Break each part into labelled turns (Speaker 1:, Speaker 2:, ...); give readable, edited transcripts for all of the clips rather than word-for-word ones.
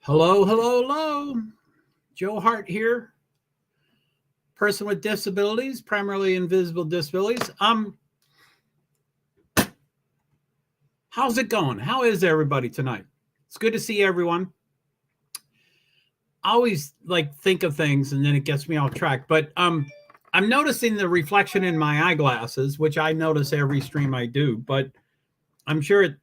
Speaker 1: Hello, hello, hello. Joe Hart here. Person with disabilities, primarily invisible disabilities. How's it going? How is everybody tonight? It's good to see everyone. I always think of things and then it gets me off track. But I'm noticing the reflection in my eyeglasses, which I notice every stream I do. But I'm sure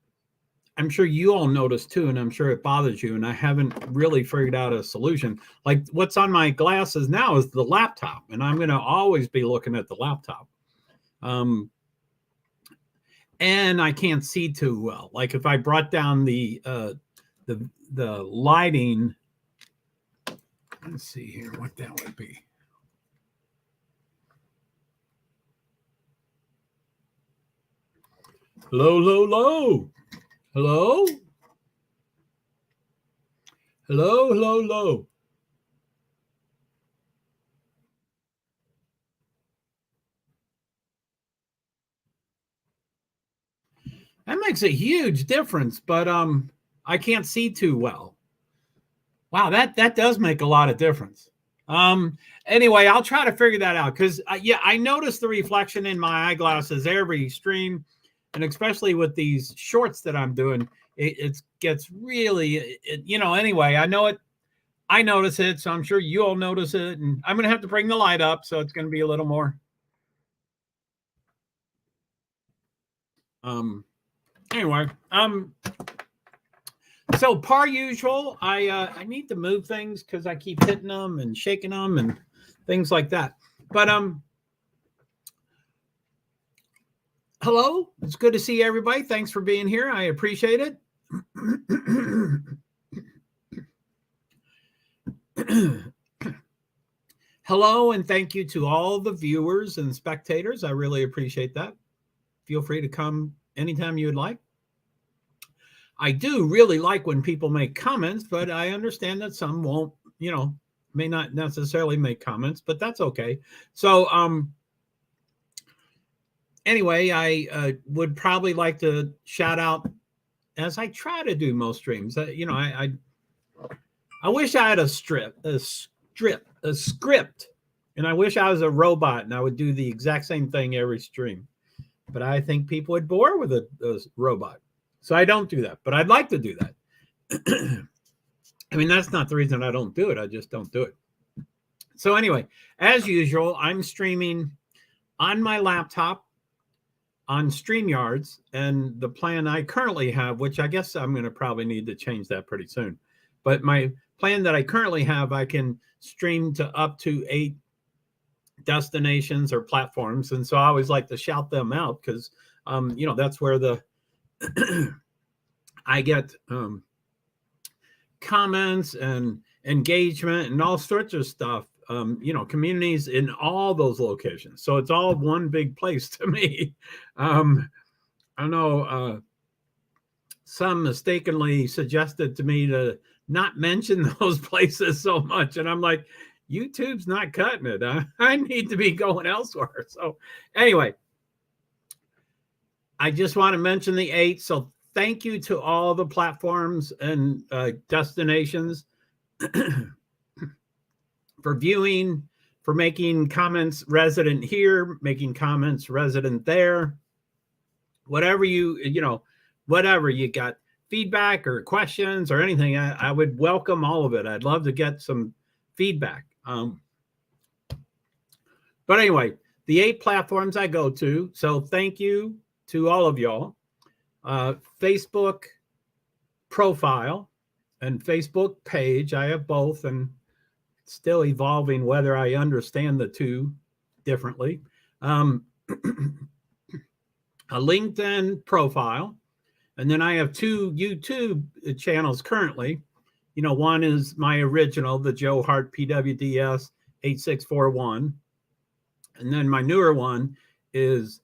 Speaker 1: you all notice too, and I'm sure it bothers you. And I haven't really figured out a solution. Like what's on my glasses now is the laptop, and I'm going to always be looking at the laptop. And I can't see too well. Like if I brought down the lighting, let's see here what that would be. Hello, hello, hello. Hello? Hello, hello, hello. That makes a huge difference, but I can't see too well. Wow, that does make a lot of difference. Anyway, I'll try to figure that out because I notice the reflection in my eyeglasses every stream, and especially with these shorts that I'm doing, it gets really, anyway, I know it. I notice it, so I'm sure you all notice it, and I'm going to have to bring the light up, so it's going to be a little more. Anyway, so par usual, I need to move things because I keep hitting them and shaking them and things like that. But hello, it's good to see everybody. Thanks for being here. I appreciate it. Hello, and thank you to all the viewers and spectators. I really appreciate that. Feel free to come anytime you would like. I do really like when people make comments, but I understand that some won't, may not necessarily make comments, but that's okay. So, anyway, I would probably like to shout out, as I try to do most streams. I wish I had a script, and I wish I was a robot and I would do the exact same thing every stream. But I think people would bore with a robot. So I don't do that, but I'd like to do that. I mean, that's not the reason I don't do it. I just don't do it. So anyway, as usual, I'm streaming on my laptop on StreamYards, and the plan I currently have, which I guess I'm going to probably need to change that pretty soon. But my plan that I currently have, I can stream to up to 8 destinations or platforms. And so I always like to shout them out because, that's where I get comments and engagement and all sorts of stuff, communities in all those locations. So it's all one big place to me. I know some mistakenly suggested to me to not mention those places so much. And I'm like, YouTube's not cutting it. I need to be going elsewhere. So anyway, I just want to mention the 8. So thank you to all the platforms and destinations for viewing, for making comments resident here, making comments resident there. Whatever whatever you got, feedback or questions or anything, I would welcome all of it. I'd love to get some feedback. But anyway, the 8 platforms I go to. So thank you to all of y'all. Facebook profile and Facebook page. I have both, and still evolving whether I understand the two differently. A LinkedIn profile, and then I have 2 YouTube channels currently. One is my original, the Joe Hart PwD's 8641, and then my newer one is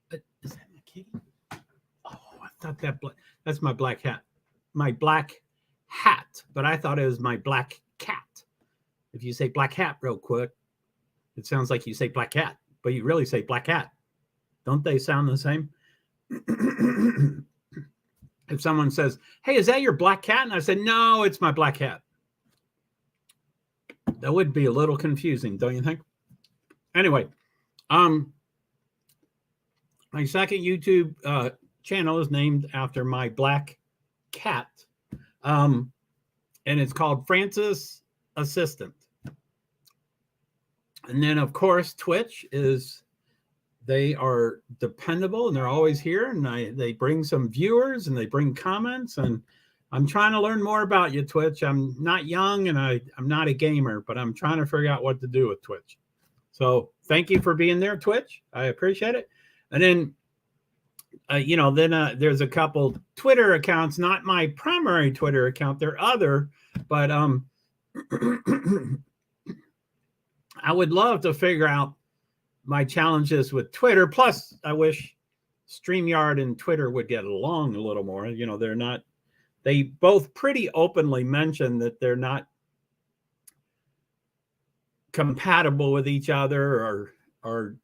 Speaker 1: that my kitty? Oh, I thought that's my black hat. My black hat, but I thought it was my black cat. If you say black hat real quick, it sounds like you say black cat, but you really say black hat. Don't they sound the same? if someone says, hey, is that your black cat? And I said, no, it's my black cat. That would be a little confusing, don't you think? Anyway, my second YouTube channel is named after my black cat. And it's called Francis Assistant. And then, of course, Twitch is, they are dependable and they're always here. And they bring some viewers and they bring comments. And I'm trying to learn more about you, Twitch. I'm not young and I'm not a gamer, but I'm trying to figure out what to do with Twitch. So thank you for being there, Twitch. I appreciate it. And then, there's a couple Twitter accounts, not my primary Twitter account. They're other, but I would love to figure out my challenges with Twitter. Plus, I wish StreamYard and Twitter would get along a little more. They both pretty openly mention that they're not compatible with each other or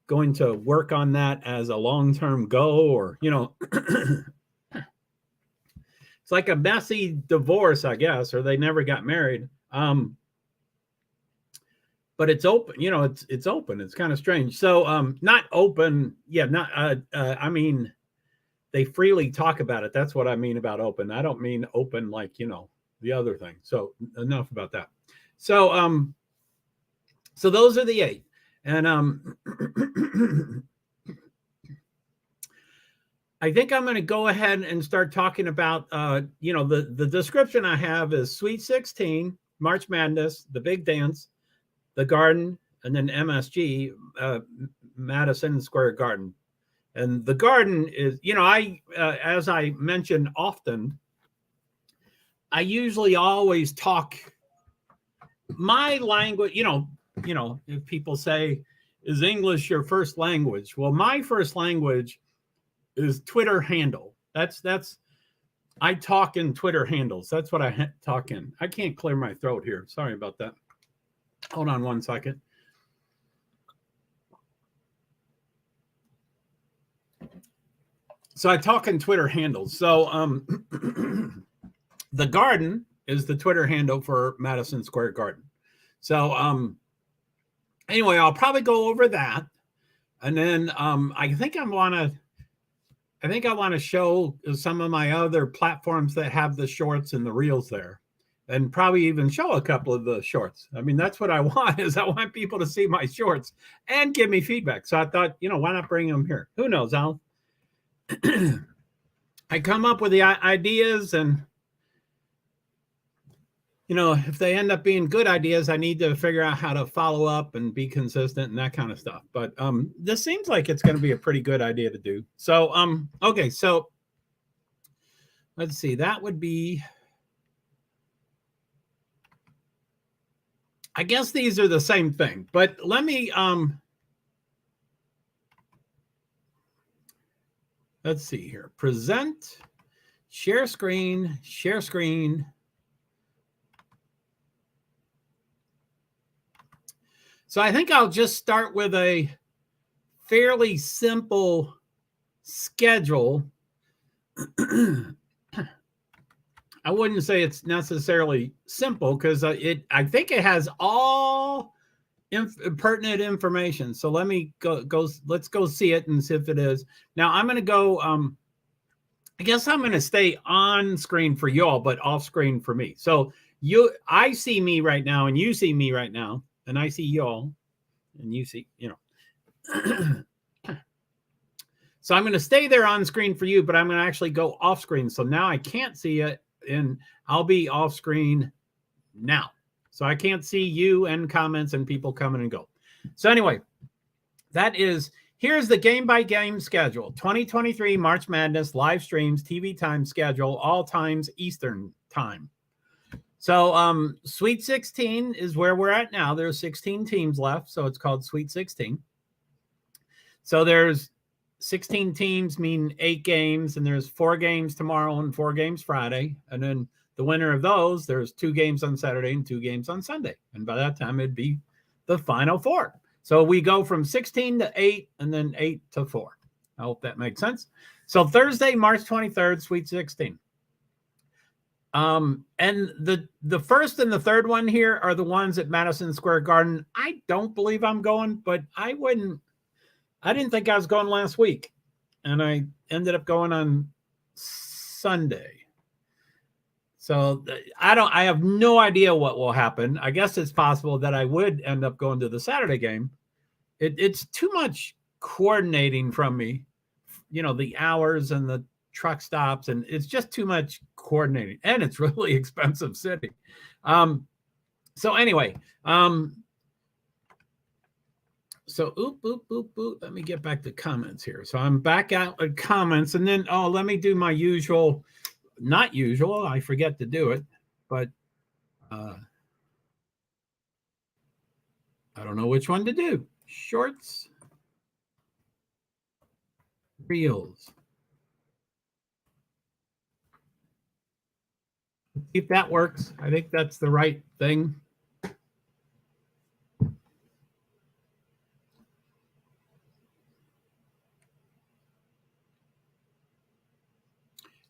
Speaker 1: going to work on that as a long-term goal, or it's like a messy divorce, I guess, or they never got married. But it's open, it's open. It's kind of strange. So not open, I mean, they freely talk about it. That's what I mean about open. I don't mean open like the other thing. So enough about that. So so those are the 8. And I think I'm going to go ahead and start talking about, the description I have is Sweet 16, March Madness, the Big Dance, the Garden, and then MSG, Madison Square Garden. And the Garden is, as I mentioned often, I usually always talk my language, if people say, is English your first language? Well, my first language is Twitter handle. I talk in Twitter handles. That's what I talk in. I can't clear my throat here. Sorry about that. Hold on one second. So I talk in Twitter handles. So the Garden is the Twitter handle for Madison Square Garden. So anyway, I'll probably go over that, and then I think I want to show some of my other platforms that have the shorts and the reels there, and probably even show a couple of the shorts. I mean, that's what I want, is I want people to see my shorts and give me feedback. So I thought, why not bring them here? Who knows? I come up with the ideas, and if they end up being good ideas, I need to figure out how to follow up and be consistent and that kind of stuff. But this seems like it's going to be a pretty good idea to do. So, okay. So let's see, that would be, I guess these are the same thing, but let me, let's see here, present, share screen. So I think I'll just start with a fairly simple schedule. I wouldn't say it's necessarily simple, because I think it has all pertinent information. So let me let's go see it and see if it is. Now I'm going to go, I guess I'm going to stay on screen for y'all, but off screen for me. So I see me right now and you see me right now. And I see y'all, and you see, So I'm going to stay there on screen for you, but I'm going to actually go off screen. So now I can't see it, and I'll be off screen now. So I can't see you and comments and people coming and go. So anyway, here's the game-by-game schedule. 2023 March Madness live streams, TV time schedule, all times Eastern time. So Sweet 16 is where we're at now. There's 16 teams left, so it's called Sweet 16. So there's 16 teams, mean 8 games, and there's 4 games tomorrow and 4 games Friday. And then the winner of those, there's 2 games on Saturday and 2 games on Sunday. And by that time, it'd be the final 4. So we go from 16 to 8 and then 8 to 4. I hope that makes sense. So Thursday, March 23rd, Sweet 16. And the first and the third one here are the ones at Madison Square Garden. I don't believe I'm going, but I didn't think I was going last week. And I ended up going on Sunday. So I have no idea what will happen. I guess it's possible that I would end up going to the Saturday game. It's too much coordinating from me, the hours and the truck stops, and it's just too much coordinating, and it's really expensive city. So anyway, so let me get back to comments here. So I'm back out at comments, and then let me do my usual, not usual, I forget to do it, but I don't know which one to do. Shorts, reels. If that works, I think that's the right thing.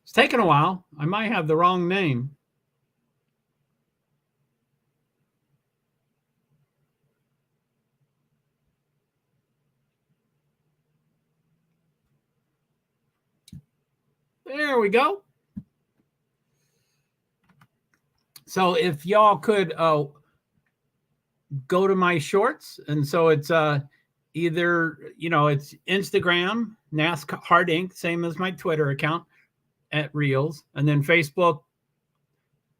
Speaker 1: It's taken a while. I might have the wrong name. There we go. So if y'all could go to my shorts, and so it's either it's Instagram, NASCAR Inc., same as my Twitter account at Reels, and then Facebook,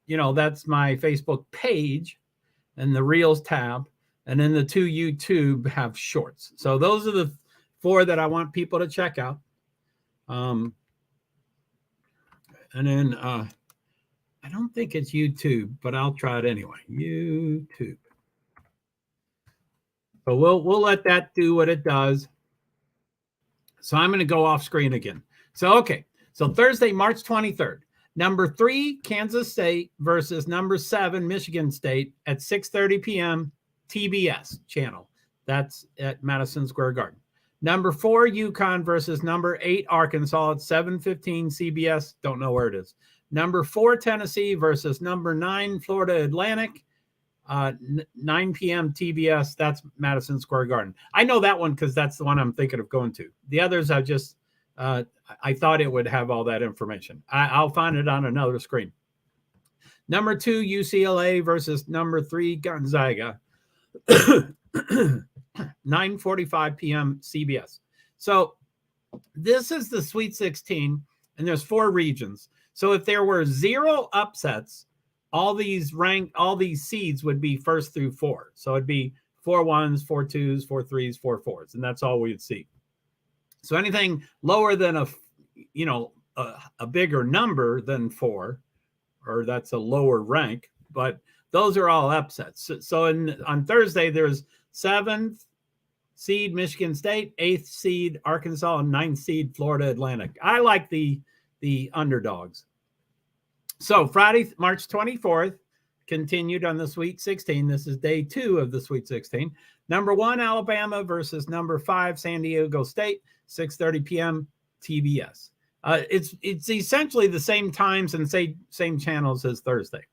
Speaker 1: that's my Facebook page, and the Reels tab, and then the 2 YouTube have shorts. So those are the 4 that I want people to check out. And then I don't think it's YouTube, but I'll try it anyway. YouTube. So we'll let that do what it does. So I'm going to go off screen again. So, okay. So Thursday, March 23rd, number 3, Kansas State versus number 7, Michigan State at 6:30 p.m. TBS channel. That's at Madison Square Garden. Number 4, UConn versus number 8, Arkansas at 7:15 CBS. Don't know where it is. Number 4, Tennessee versus number 9, Florida Atlantic. 9 p.m. TBS. That's Madison Square Garden. I know that one because that's the one I'm thinking of going to. The others, I thought it would have all that information. I'll find it on another screen. Number 2, UCLA versus number 3, Gonzaga. 9:45 p.m. CBS. So this is the Sweet 16, and there's 4 regions. So if there were 0 upsets, all these seeds would be 1st through 4. So it'd be 4 1s, 4 2s, 4 3s, 4 4s, and that's all we'd see. So anything lower than a bigger number than 4, or that's a lower rank, but those are all upsets. So on Thursday, there's 7th seed Michigan State, 8th seed Arkansas, and 9th seed Florida Atlantic. I like the underdogs. So Friday, March 24th, continued on the Sweet 16. This is day 2 of the Sweet 16. Number 1, Alabama versus number 5, San Diego State, 6:30 p.m. TBS. It's essentially the same times and same channels as Thursday.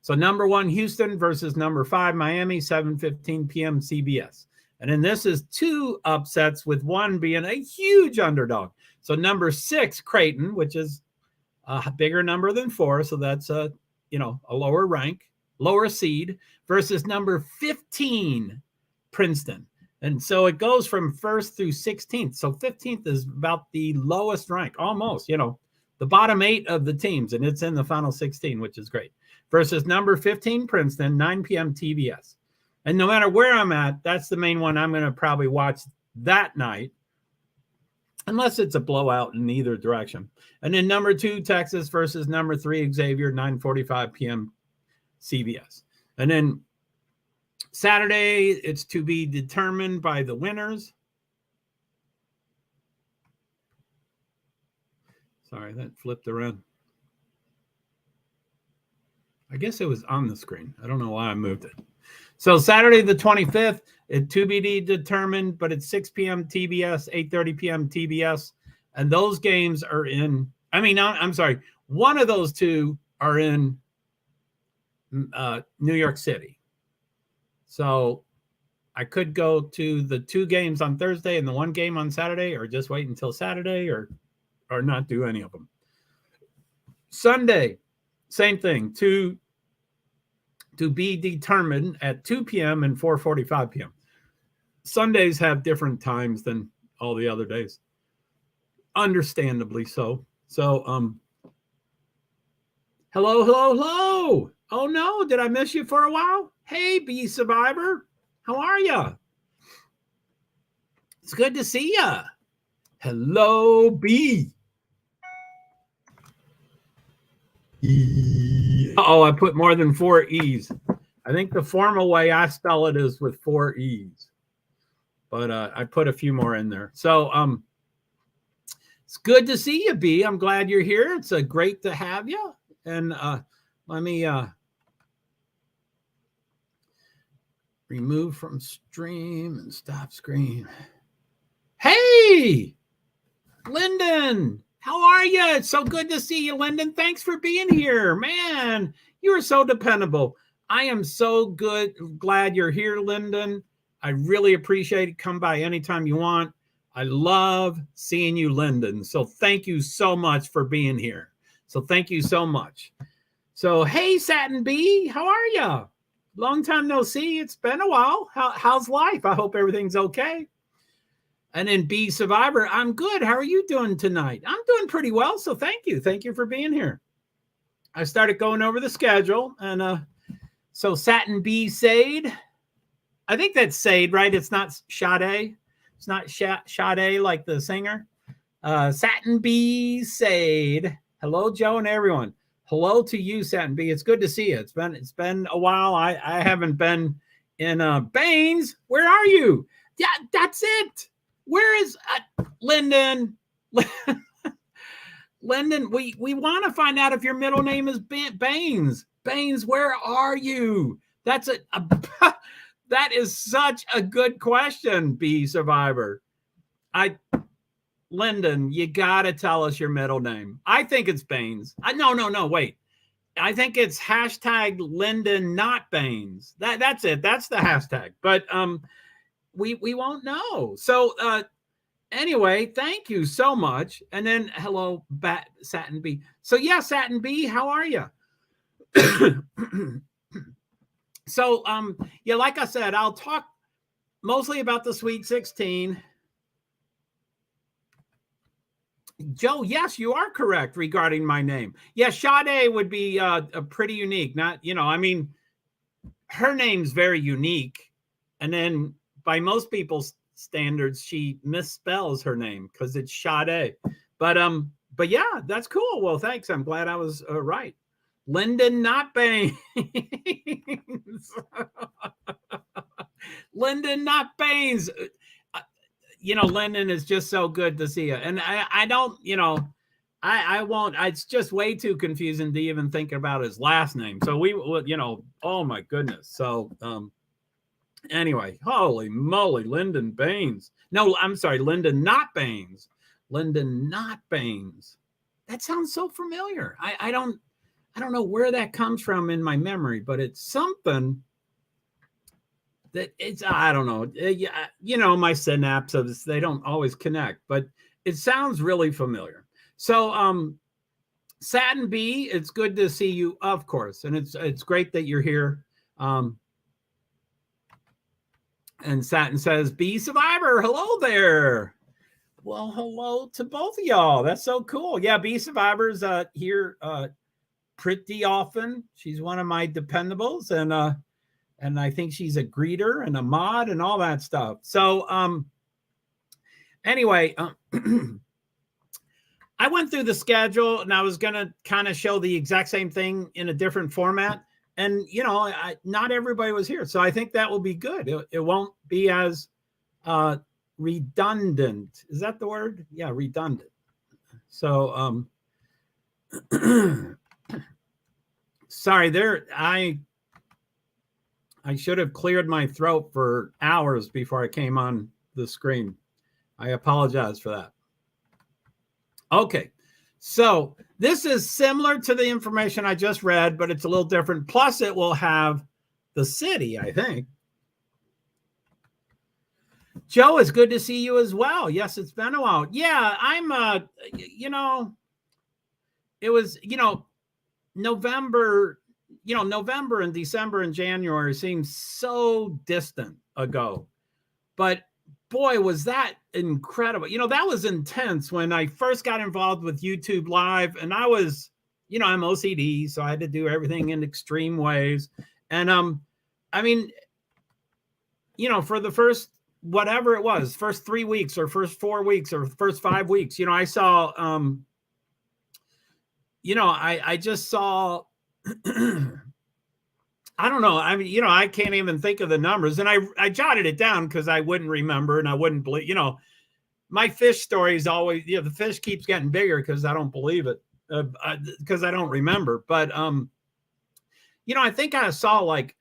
Speaker 1: So number 1, Houston versus number 5, Miami, 7:15 p.m. CBS. And then this is 2 upsets, with 1 being a huge underdog. So number 6, Creighton, which is a bigger number than 4, so that's a lower rank, lower seed, versus number 15, Princeton. And so it goes from 1st through 16th. So 15th is about the lowest rank, almost, the bottom 8 of the teams, and it's in the final 16, which is great. Versus number 15, Princeton, 9 p.m. TBS. And no matter where I'm at, that's the main one I'm going to probably watch that night, unless it's a blowout in either direction. And then number 2, Texas versus number 3, Xavier, 9:45 p.m. CBS. And then Saturday, it's to be determined by the winners. Sorry, that flipped around. I guess it was on the screen. I don't know why I moved it. So Saturday the 25th, it to be determined, but it's 6 p.m. TBS, 8:30 p.m. TBS. And those games are in, I'm sorry, one of those two are in New York City. So I could go to the 2 games on Thursday and the 1 game on Saturday, or just wait until Saturday, or not do any of them. Sunday, same thing, to be determined at 2 p.m. and 4:45 p.m. Sundays have different times than all the other days, understandably so. So, hello. Oh no, did I miss you for a while? Hey, Bee Survivor, how are you? It's good to see you. Hello, Bee. Oh, I put more than 4 E's. I think the formal way I spell it is with 4 E's, but I put a few more in there. So, it's good to see you, B. I'm glad you're here. It's great to have you. And let me remove from stream and stop screen. Hey, Lyndon, how are you? It's so good to see you, Lyndon. Thanks for being here, man. You are so dependable. I am so glad you're here, Lyndon. I really appreciate it. Come by anytime you want. I love seeing you, Lyndon. So thank you so much for being here. So thank you so much. So, hey, Satin Bee, how are you? Long time no see. It's been a while. How's life? I hope everything's okay. And then Bee Survivor, I'm good. How are you doing tonight? I'm doing pretty well. So thank you. Thank you for being here. I started going over the schedule. And so Satin Bee Sade, I think that's Sade, right? It's not Sade. It's not Sade like the singer. Satin Bee Sade. Hello, Joe and everyone. Hello to you, Satin Bee. It's good to see you. It's been a while. I haven't been in Baines. Where are you? Yeah, that's it. Where is Lyndon? Lyndon, we want to find out if your middle name is Baines. Baines, where are you? That's that is such a good question, Bee Survivor. Lyndon, you gotta tell us your middle name. I think it's Baines. No, wait. I think it's hashtag Lyndon not Baines. That's it. That's the hashtag. But we won't know. So anyway, thank you so much. And then hello, Satin Bee. So yeah, Satin Bee, how are you? So yeah, like I said, I'll talk mostly about the Sweet 16. Joe, yes, you are correct regarding my name. Yeah, Sade would be a pretty unique. Not, her name's very unique. And then by most people's standards, she misspells her name because it's Sade. But yeah, that's cool. Well, thanks. I'm glad I was right. Lyndon not Baines. Lyndon not Baines. Lyndon is just so good to see you. And I don't, I won't, it's just way too confusing to even think about his last name. So oh my goodness. So, anyway, holy moly, Lyndon Baines. No, I'm sorry, Lyndon not Baines. Lyndon not Baines. That sounds so familiar. I don't know where that comes from in my memory, but it's something that it's, I don't know. My synapses, they don't always connect, but it sounds really familiar. So, Satin Bee, it's good to see you, of course. And it's great that you're here. And Satin says, Bee Survivor, hello there. Well, hello to both of y'all. That's so cool. Yeah, Bee Survivor's here pretty often. She's one of my dependables, and I think she's a greeter and a mod and all that stuff. So anyway, I went through the schedule and I was going to kind of show the exact same thing in a different format. And, not everybody was here. So I think that will be good. It won't be as redundant. Is that the word? Yeah, redundant. So sorry, I should have cleared my throat for hours before I came on the screen. I apologize for that. Okay. So this is similar to the information I just read, but it's a little different. Plus, it will have the city, I think. Joe, it's good to see you as well. Yes, it's been a while. Yeah, I'm, it was, November, November and December and January seems so distant ago. But boy, was that incredible. That was intense when I first got involved with YouTube Live, and I was, I'm OCD, so I had to do everything in extreme ways. And I mean, for the first whatever it was, first 3 weeks or first 4 weeks or first 5 weeks, I saw I just saw I don't know. I mean, I can't even think of the numbers, and I jotted it down because I wouldn't remember and I wouldn't believe. My fish story is always, the fish keeps getting bigger because I don't believe it, because I don't remember. But I think I saw like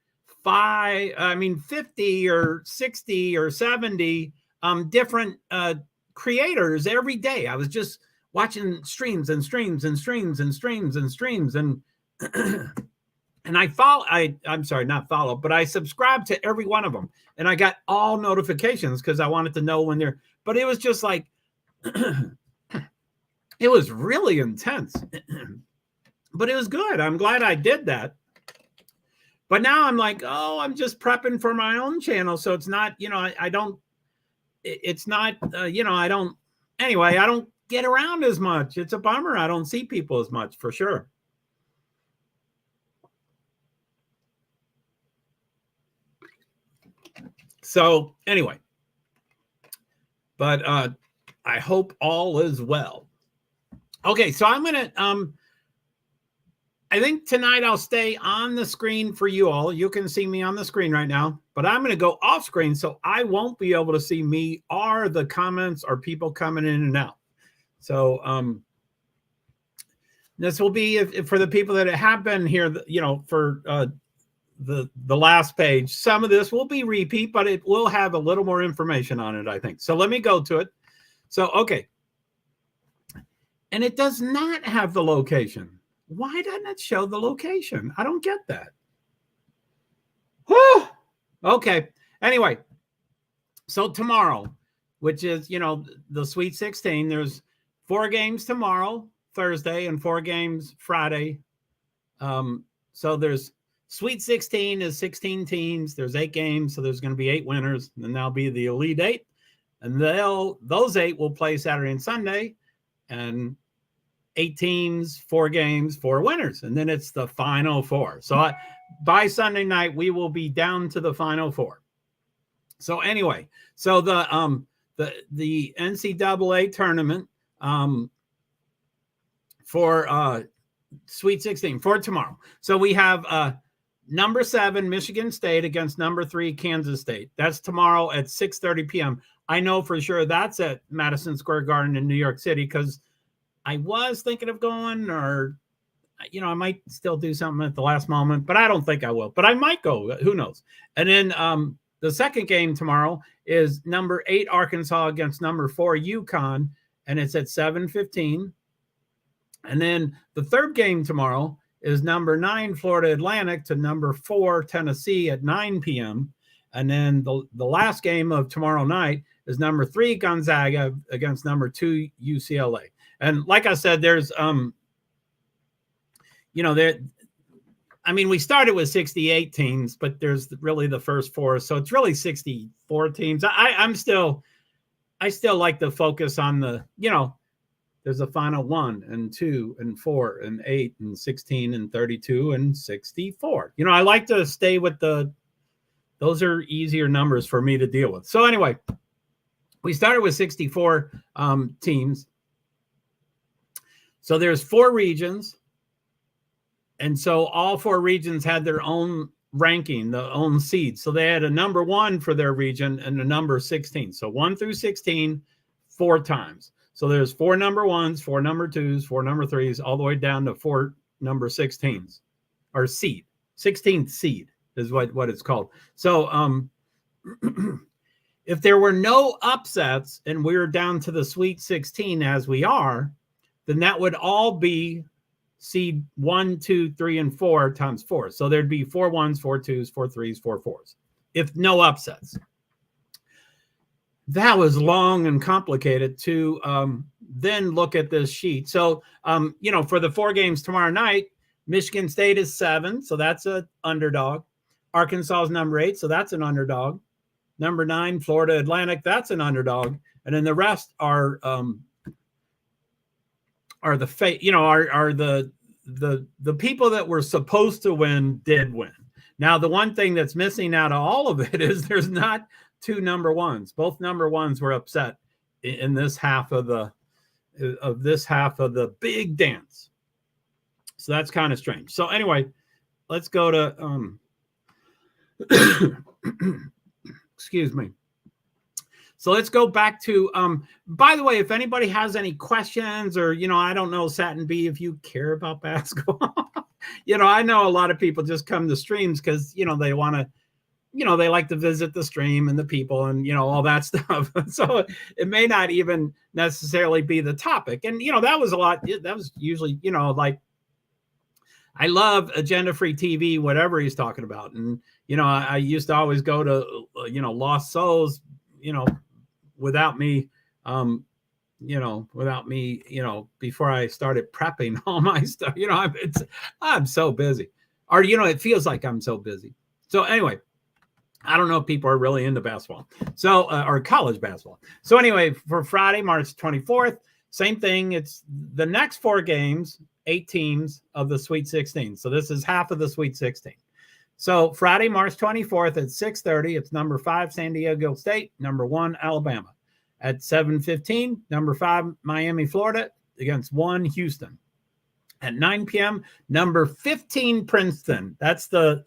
Speaker 1: 50 or 60 or 70 different creators every day. I was just watching streams and streams and streams and streams and streams and. And I'm sorry, not follow, but I subscribed to every one of them, and I got all notifications because I wanted to know when they're, but it was just like, it was really intense, but it was good. I'm glad I did that. But now I'm like, oh, I'm just prepping for my own channel. So it's not, I don't get around as much. It's a bummer. I don't see people as much, for sure. So anyway, but I hope all is well. Okay, so I'm gonna I think tonight I'll stay on the screen for you all. You can see me on the screen right now, but I'm gonna go off screen, so I won't be able to see me or the comments or people coming in and out. So this will be if for the people that have been here, for the last page. Some of this will be repeat, but it will have a little more information on it, I think. So let me go to it. So, okay. And it does not have the location. Why doesn't it show the location? I don't get that. Whew. Okay. Anyway, so tomorrow, which is, the Sweet 16, there's 4 games tomorrow, Thursday, and 4 games Friday. So there's Sweet 16 is 16 teams. There's 8 games, so there's going to be 8 winners, and then that'll be the Elite 8. And those 8 will play Saturday and Sunday, and 8 teams, 4 games, 4 winners, and then it's the Final 4. So by Sunday night, we will be down to the Final 4. So anyway, so the NCAA tournament for Sweet 16 for tomorrow. So we have number 7 Michigan State against number 3 Kansas State. That's tomorrow at 6:30 p.m. I know for sure that's at Madison Square Garden in New York City, because I was thinking of going, or I might still do something at the last moment, but I don't think I will. But I might go. Who knows? And then the second game tomorrow is number 8 Arkansas against number 4 UConn, and it's at 7:15. And then the third game tomorrow is number 9 Florida Atlantic to number 4 Tennessee at 9 p.m. And then the last game of tomorrow night is number 3 Gonzaga against number 2 UCLA. And like I said, there's we started with 68 teams, but there's really the first 4, so it's really 64 teams. I still like to focus on the there's a final 1 and 2 and 4 and 8 and 16 and 32 and 64. I like to stay with those are easier numbers for me to deal with. So anyway, we started with 64 teams. So there's 4 regions. And so all 4 regions had their own ranking, their own seeds. So they had a number 1 for their region and a number 16. So 1 through 16, 4 times. So there's 4 number 1s, 4 number 2s, 4 number 3s, all the way down to 4 number 16s, or seed. 16th seed is what it's called. So if there were no upsets and we're down to the Sweet 16 as we are, then that would all be seed 1, 2, 3, and 4 times 4. So there'd be 4 1s, 4 2s, 4 3s, 4 4s, if no upsets. That was long and complicated to then look at this sheet. So, for the 4 games tomorrow night, Michigan State is 7, so that's an underdog. Arkansas is number 8, so that's an underdog. Number 9, Florida Atlantic, that's an underdog. And then the rest are the people that were supposed to win did win. Now, the one thing that's missing out of all of it is there's not 2 number 1s. Both number 1s were upset in this half of the big dance. So that's kind of strange. So anyway, let's go to excuse me. So let's go back to, by the way, if anybody has any questions or, I don't know, Satin B, if you care about basketball, I know a lot of people just come to streams because, they want to, they like to visit the stream and the people and, all that stuff. So it may not even necessarily be the topic. And, that was a lot. That was usually, like, I love Agenda Free TV, whatever he's talking about. And, I used to always go to, Lost Souls, without me, before I started prepping all my stuff, I'm so busy, or, it feels like I'm so busy. So anyway, I don't know if people are really into basketball, so, or college basketball. So anyway, for Friday, March 24th, same thing. It's the next 4 games, 8 teams of the Sweet 16. So this is half of the Sweet 16. So Friday, March 24th at 6:30, it's number 5, San Diego State, number 1, Alabama. At 7:15, number 5, Miami, Florida, against 1, Houston. At 9 p.m., number 15, Princeton. That's the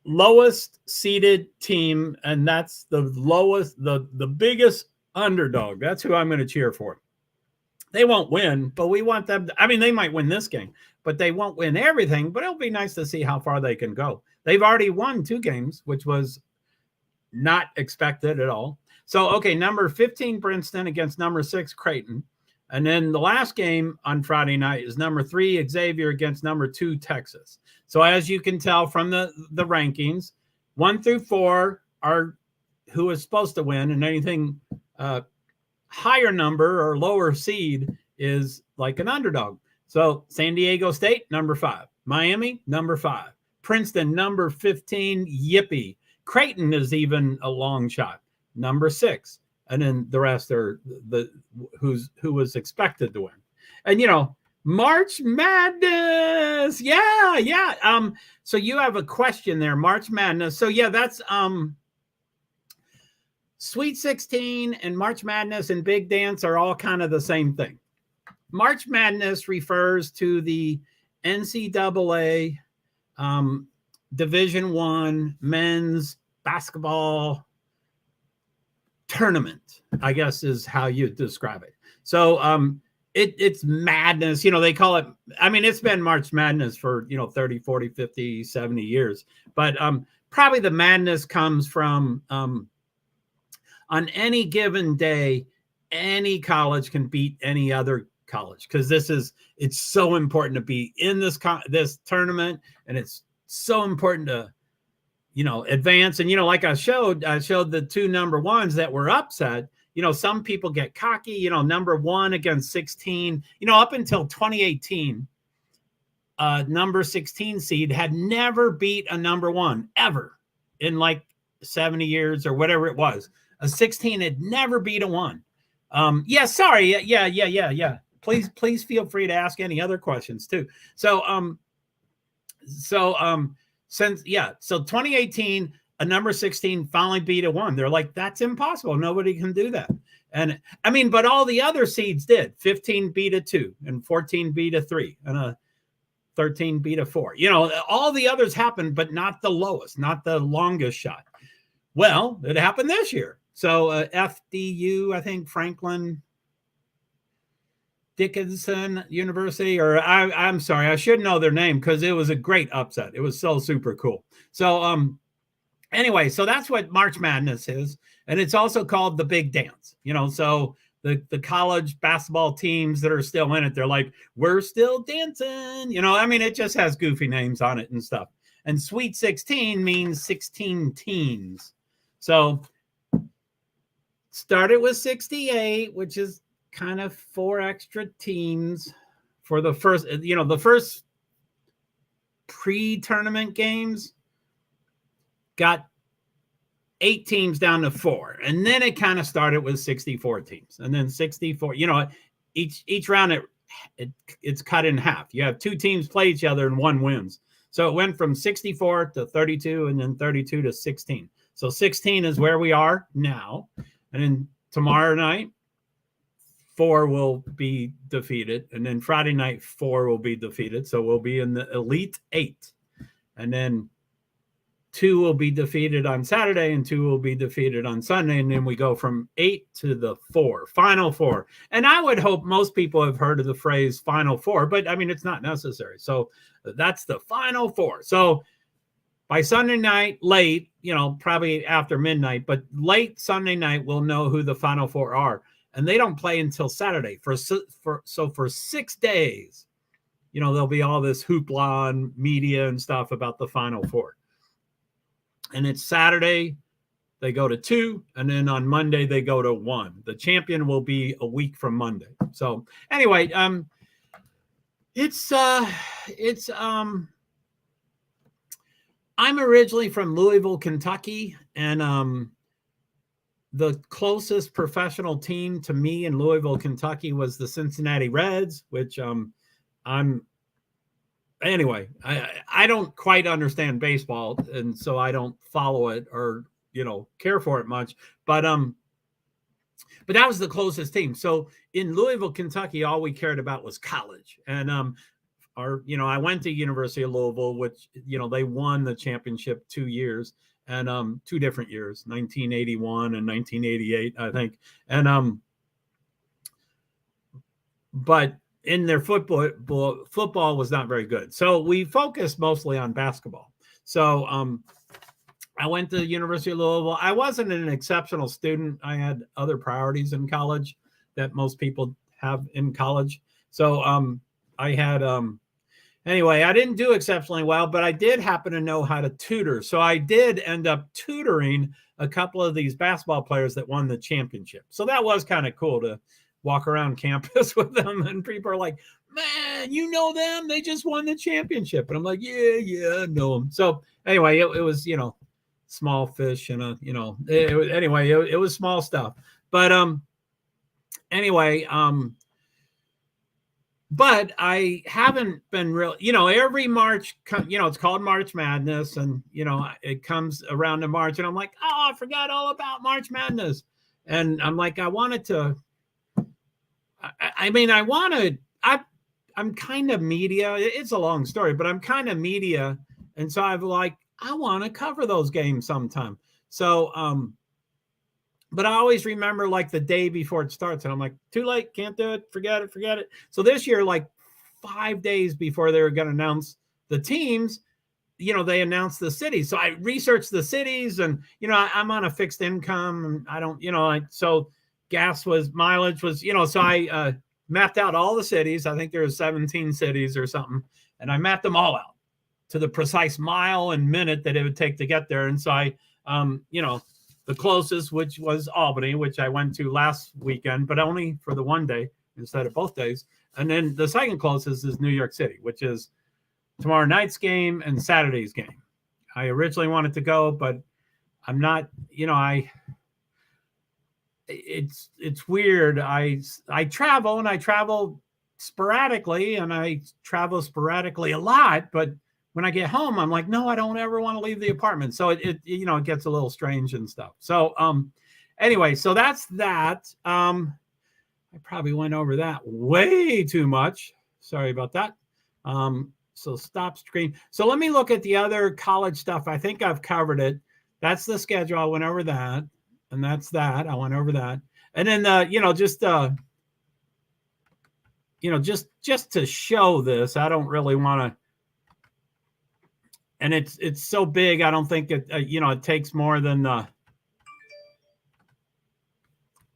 Speaker 1: lowest seeded team, and that's the lowest, the biggest underdog. That's who I'm going to cheer for. They won't win, but we want them to, they might win this game, but they won't win everything, but it'll be nice to see how far they can go. They've already won 2 games, which was not expected at all. So, okay, number 15, Princeton against number 6, Creighton. And then the last game on Friday night is number 3, Xavier against number 2, Texas. So as you can tell from the rankings, 1 through 4 are who is supposed to win, and anything higher number or lower seed is like an underdog. So San Diego State, number 5. Miami, number 5. Princeton, number 15. Yippee. Creighton is even a long shot, number 6. And then the rest are who was expected to win. And, March Madness. Yeah. So you have a question there, March Madness. So yeah, that's Sweet 16 and March Madness and Big Dance are all kind of the same thing. March Madness refers to the NCAA Division I men's basketball tournament, I guess is how you describe it. So it's madness. They call it, it's been March Madness for, 30, 40, 50, 70 years. But probably the madness comes from on any given day, any college can beat any other college, because it's so important to be in this tournament, and it's so important to advance. And like I showed the 2 number 1s that were upset. Some people get cocky. Number 1 against 16. Up until 2018, number 16 seed had never beat a number 1 ever in like 70 years or whatever it was. A 16 had never beat a 1. Sorry. Yeah. Please feel free to ask any other questions too. So 2018, a number 16 finally beat a 1. They're like, that's impossible. Nobody can do that. And but all the other seeds did. 15 beat a 2, and 14 beat a 3, and a 13 beat a 4. All the others happened, but not the lowest, not the longest shot. Well, it happened this year. So FDU, I think Franklin Dickinson University, or I'm sorry, I should know their name because it was a great upset. It was so super cool. So anyway, so that's what March Madness is. And it's also called the Big Dance. So the college basketball teams that are still in it, they're like, we're still dancing. I mean, it just has goofy names on it and stuff. And Sweet 16 means 16 teams. So started with 68, which is kind of 4 extra teams for the first, the first pre-tournament games got 8 teams down to 4. And then it kind of started with 64 teams. And then 64, each round it's cut in half. You have 2 teams play each other and one wins. So it went from 64 to 32 and then 32 to 16. So 16 is where we are now. And then tomorrow night, 4 will be defeated. And then Friday night, 4 will be defeated. So we'll be in the Elite 8. And then 2 will be defeated on Saturday and 2 will be defeated on Sunday. And then we go from 8 to the 4, Final 4. And I would hope most people have heard of the phrase Final 4, but I mean, it's not necessary. So that's the Final 4. So by Sunday night, late, probably after midnight, but late Sunday night, we'll know who the Final 4 are. And they don't play until Saturday. So for 6 days, there'll be all this hoopla and media and stuff about the Final 4. And it's Saturday, they go to 2, and then on Monday they go to 1. The champion will be a week from Monday. So anyway, I'm originally from Louisville, Kentucky, and the closest professional team to me in Louisville, Kentucky was the Cincinnati Reds, which anyway, I don't quite understand baseball, and so I don't follow it or care for it much. But that was the closest team. So in Louisville, Kentucky, all we cared about was college. And I went to University of Louisville, which they won the championship 2 years, and 2 different years, 1981 and 1988, I think. And but in their football was not very good. So we focused mostly on basketball. So I went to the University of Louisville. I wasn't an exceptional student. I had other priorities in college that most people have in college. So I had, anyway, I didn't do exceptionally well, but I did happen to know how to tutor. So I did end up tutoring a couple of these basketball players that won the championship. So that was kind of cool to walk around campus with them, and people are like, man, you know them? They just won the championship. And I'm like, yeah, I know them. So anyway, it was, small fish and it was small stuff. But anyway, but I haven't been real, every March, it's called March Madness, and, it comes around in March, and I'm like, oh, I forgot all about March Madness. And I'm like, I'm kind of media. It's a long story, but I'm kind of media. And so I want to cover those games sometime. So, but I always remember like the day before it starts, and I'm like, too late, can't do it, forget it. So this year, like 5 days before they were going to announce the teams, they announced the cities. So I researched the cities, and, I'm on a fixed income, and I don't, so mileage was, so I mapped out all the cities. I think there were 17 cities or something, and I mapped them all out to the precise mile and minute that it would take to get there. And so I, the closest, which was Albany, which I went to last weekend, but only for the one day instead of both days. And then the second closest is New York City, which is tomorrow night's game and Saturday's game. I originally wanted to go, but I'm not, it's weird. I travel sporadically, and I travel sporadically a lot, but when I get home, I'm like, no, I don't ever want to leave the apartment. So it gets a little strange and stuff. So anyway, so that's that. I probably went over that way too much. Sorry about that. So stop screen. So let me look at the other college stuff. I think I've covered it. That's the schedule. I went over that. And that's that. I went over that. And then, just to show this, I don't really want to, and it's so big. I don't think it, it takes more than,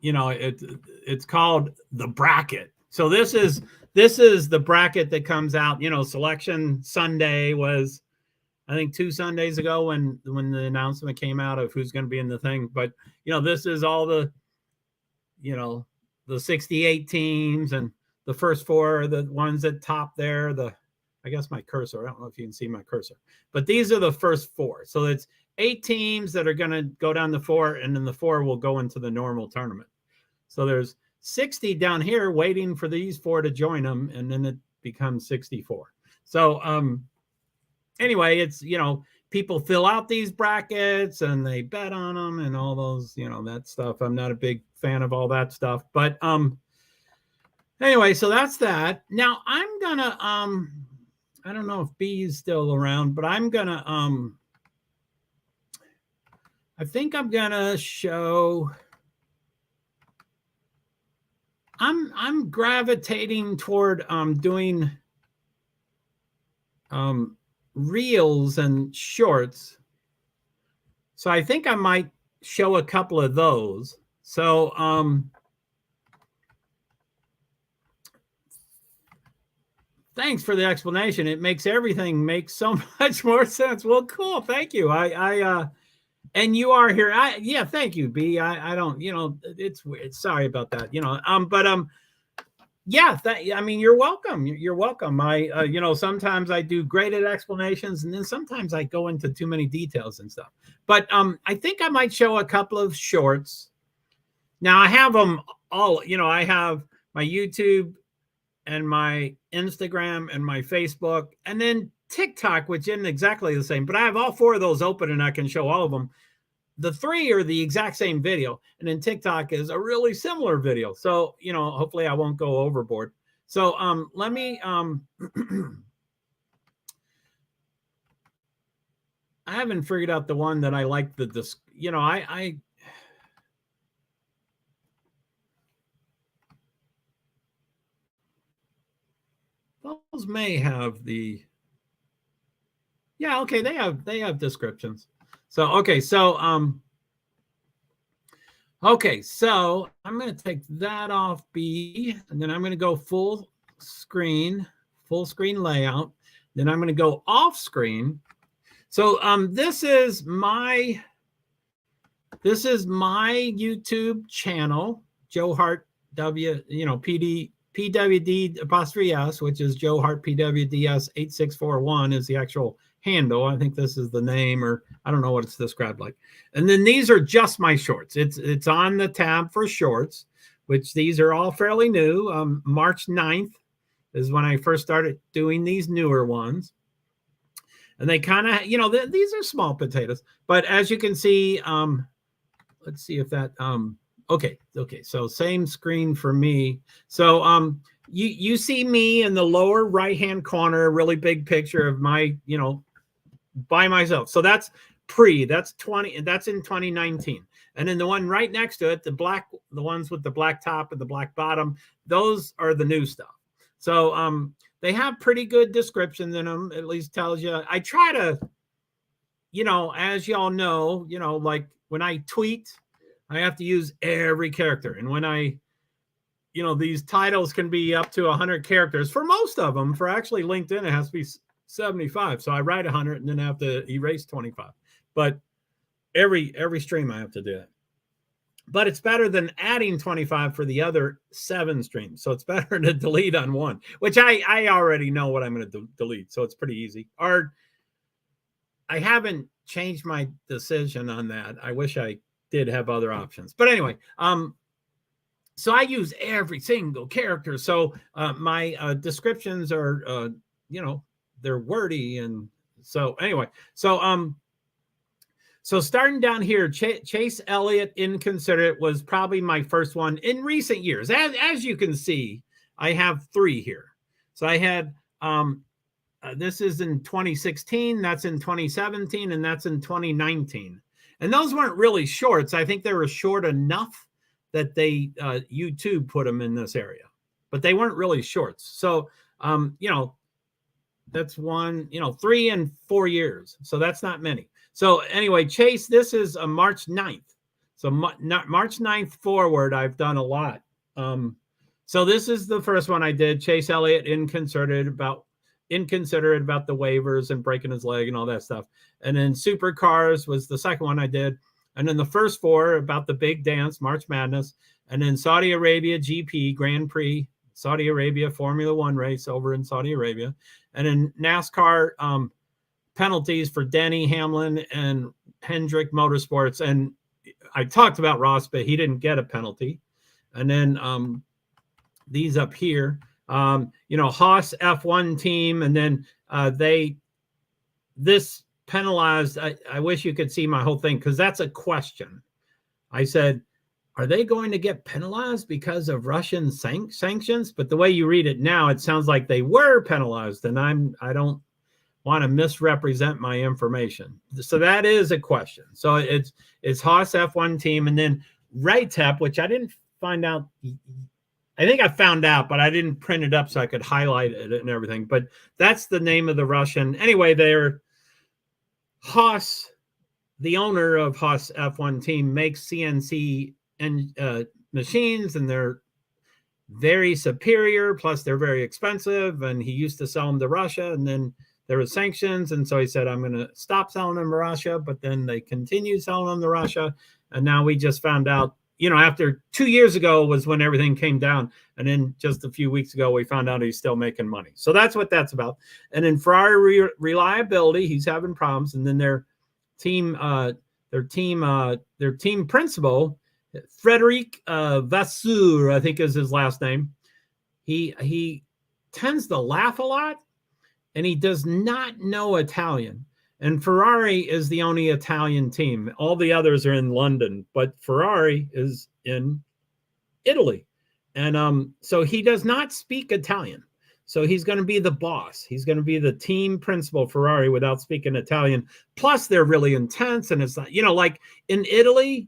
Speaker 1: it's called the bracket. So this is the bracket that comes out. Selection Sunday was, I think, 2 Sundays ago when the announcement came out of who's going to be in the thing. But this is all the 68 teams, and the first 4 are the ones that top there. I guess my cursor, I don't know if you can see my cursor, but these are the first 4. So it's 8 teams that are going to go down the 4, and then the 4 will go into the normal tournament. So there's 60 down here waiting for these 4 to join them, and then it becomes 64. So anyway, it's people fill out these brackets and they bet on them and all those that stuff. I'm not a big fan of all that stuff, but anyway, so that's that. Now I'm gonna I don't know if B is still around, but I'm gonna I think I'm gonna show. I'm gravitating toward doing reels and shorts. So I think I might show a couple of those. So thanks for the explanation. It makes everything make so much more sense. Well, cool. Thank you. And you are here. Yeah, thank you, B. I don't, it's weird. Sorry about that, yeah, I mean, you're welcome. You're welcome. Sometimes I do graded explanations, and then sometimes I go into too many details and stuff. But I think I might show a couple of shorts. Now I have them all, I have my YouTube and my Instagram and my Facebook, and then TikTok, which isn't exactly the same, but I have all 4 of those open and I can show all of them. The 3 are the exact same video, and then TikTok is a really similar video. So, hopefully I won't go overboard. So let me I haven't figured out the one that I like those may have the, yeah, okay, they have descriptions. So okay, so I'm going to take that off B, and then I'm going to go full screen layout. Then I'm going to go off screen. So this is my YouTube channel, JoeHart PwD apostrophe S, which is JoeHart PwDS 8641 is the actual handle. I think this is the name, or I don't know what it's described like. And then these are just my shorts. It's on the tab for shorts, which these are all fairly new. March 9th is when I first started doing these newer ones. And they kind of, these are small potatoes. But as you can see, let's see if that, okay. So same screen for me. So you see me in the lower right-hand corner, a really big picture of my, by myself. So that's that's in 2019. And then the one right next to it, the ones with the black top and the black bottom, those are the new stuff. So they have pretty good descriptions in them. At least tells you. I try to, as y'all know, like when I tweet, I have to use every character. And when I, these titles can be up to 100 characters for most of them. For actually LinkedIn, it has to be 75. So I write 100 and then I have to erase 25. But every stream I have to do it. But it's better than adding 25 for the other 7 streams. So it's better to delete on one, which I already know what I'm going to delete. So it's pretty easy. Or I haven't changed my decision on that. I wish I did have other options. But anyway, so I use every single character. So my descriptions are, they're wordy. And so anyway, so starting down here, Chase Elliott Inconsiderate was probably my first one in recent years. As you can see, I have 3 here. So I had, this is in 2016, that's in 2017, and that's in 2019. And those weren't really shorts. I think they were short enough that they YouTube put them in this area, but they weren't really shorts. So, that's 3 and 4 years. So that's not many. So anyway, Chase, this is March 9th. So March 9th forward, I've done a lot. So this is the first one I did. Chase Elliott inconsiderate about the waivers and breaking his leg and all that stuff. And then Supercars was the second one I did. And then the first four about the big dance, March Madness. And then Saudi Arabia GP, Grand Prix, Saudi Arabia Formula One race over in Saudi Arabia. And then NASCAR penalties for Denny Hamlin and Hendrick Motorsports. And I talked about Ross, but he didn't get a penalty. And then these up here, Haas F1 team. And then this penalized. I wish you could see my whole thing because that's a question. I said, are they going to get penalized because of Russian sanctions? But the way you read it now, it sounds like they were penalized, and I don't want to misrepresent my information. So that is a question. So it's Haas F1 team, and then RATEP, which I didn't find out. I think I found out, but I didn't print it up so I could highlight it and everything. But that's the name of the Russian. Anyway, they're Haas, the owner of Haas F1 team, makes CNC and machines, and they're very superior. Plus, they're very expensive. And he used to sell them to Russia, and then there were sanctions, and so he said, "I'm going to stop selling them to Russia." But then they continued selling them to Russia, and now we just found out. After 2 years ago was when everything came down, and then just a few weeks ago we found out he's still making money. So that's what that's about. And then Ferrari reliability, he's having problems, and then their team principal, Frederic Vasseur, I think is his last name. He tends to laugh a lot, and he does not know Italian. And Ferrari is the only Italian team. All the others are in London, but Ferrari is in Italy. And so he does not speak Italian. So he's going to be the boss. He's going to be the team principal, Ferrari, without speaking Italian. Plus, they're really intense. And it's not, like in Italy,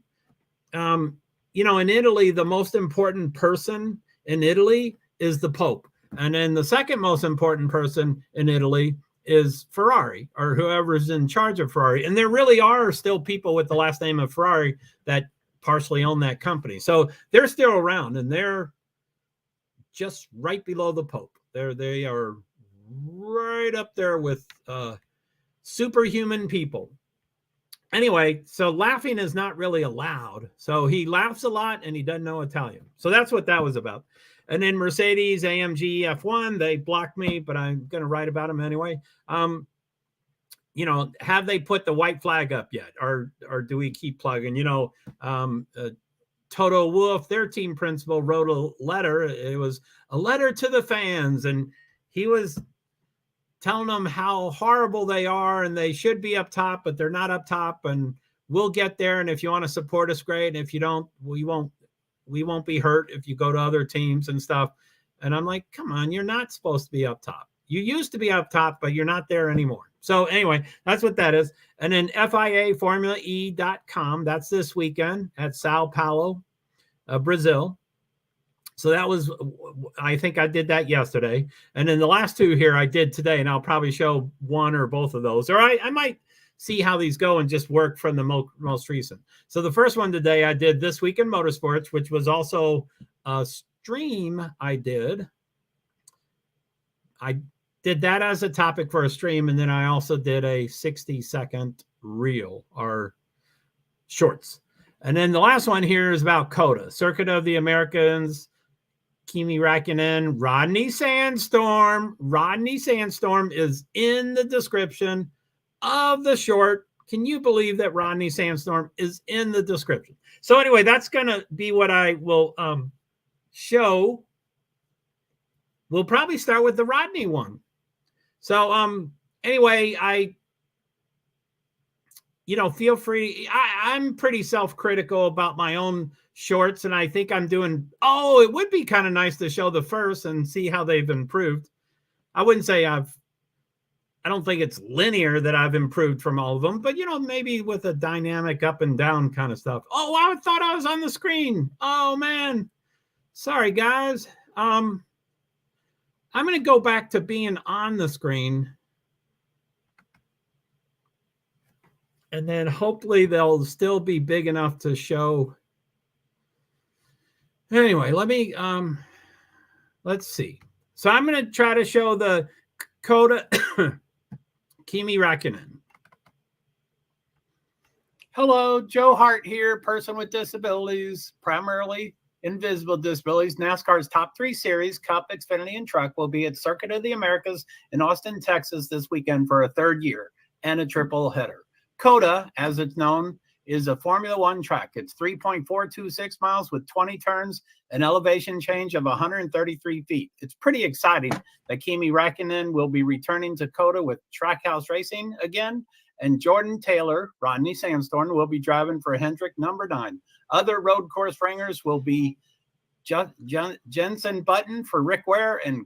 Speaker 1: the most important person in Italy is the Pope. And then the second most important person in Italy is Ferrari, or whoever's in charge of Ferrari. And there really are still people with the last name of Ferrari that partially own that company. So they're still around, and they're just right below the Pope. They are right up there with superhuman people. Anyway, so laughing is not really allowed. So he laughs a lot, and he doesn't know Italian. So that's what that was about. And then Mercedes AMG F1, they blocked me, but I'm going to write about them anyway. Have they put the white flag up yet? Or do we keep plugging? Toto Wolff, their team principal, wrote a letter. It was a letter to the fans, and he was telling them how horrible they are, and they should be up top, but they're not up top, and we'll get there. And if you want to support us, great. And if you don't, we won't be hurt if you go to other teams and stuff. And I'm like, come on, you're not supposed to be up top. You used to be up top, but you're not there anymore. So anyway, that's what that is. And then FIAFormulaE.com, that's this weekend at Sao Paulo, Brazil. So that was, I think I did that yesterday. And then the last two here I did today, and I'll probably show one or both of those. Or I might see how these go and just work from the most recent. So the first one today I did This Week in Motorsports, which was also a stream I did. I did that as a topic for a stream, and then I also did a 60-second reel or shorts. And then the last one here is about COTA, Circuit of the Americans, Kimi Räikkönen, Rodney Sandstorm. Rodney Sandstorm is in the description of the short. Can you believe that Rodney Sandstorm is in the description? So anyway, that's going to be what I will show. We'll probably start with the Rodney one. So anyway, feel free. I'm pretty self-critical about my own shorts, and I think I'm doing, it would be kind of nice to show the first and see how they've improved. I wouldn't say I don't think it's linear that I've improved from all of them, but maybe with a dynamic up and down kind of stuff. Oh, I thought I was on the screen. Oh man. Sorry guys. I'm going to go back to being on the screen. And then hopefully they'll still be big enough to show. Anyway, let's see. So I'm going to try to show the Coda Kimi Räikkönen. Hello, Joe Hart here, person with disabilities, primarily invisible disabilities. NASCAR's top 3 series, Cup, Xfinity, and Truck, will be at Circuit of the Americas in Austin, Texas this weekend for a 3rd year and a triple header. Coda, as it's known, is a Formula One track. It's 3.426 miles with 20 turns, an elevation change of 133 feet. It's pretty exciting that Kimi Räikkönen will be returning to Coda with Trackhouse Racing again, and Jordan Taylor, Rodney Sandstorm, will be driving for Hendrick number 9. Other road course ringers will be Jenson Button for Rick Ware and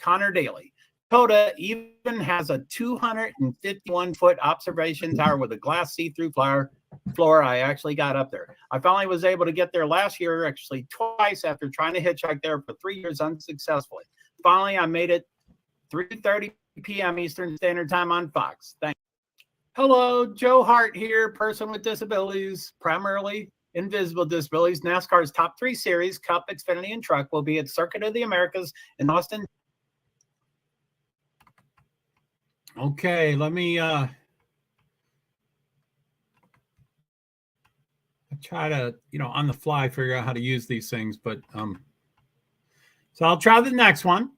Speaker 1: Connor Daly. Coda even has a 251-foot observation tower with a glass see-through floor. I actually got up there. I finally was able to get there last year, actually twice, after trying to hitchhike there for 3 years unsuccessfully. Finally, I made it 3:30 p.m. Eastern Standard Time on Fox. Thanks. Hello, Joe Hart here, person with disabilities, primarily invisible disabilities. NASCAR's top 3 series, Cup, Xfinity, and Truck, will be at Circuit of the Americas in Austin. Okay, let me try to, on the fly figure out how to use these things, but so I'll try the next one.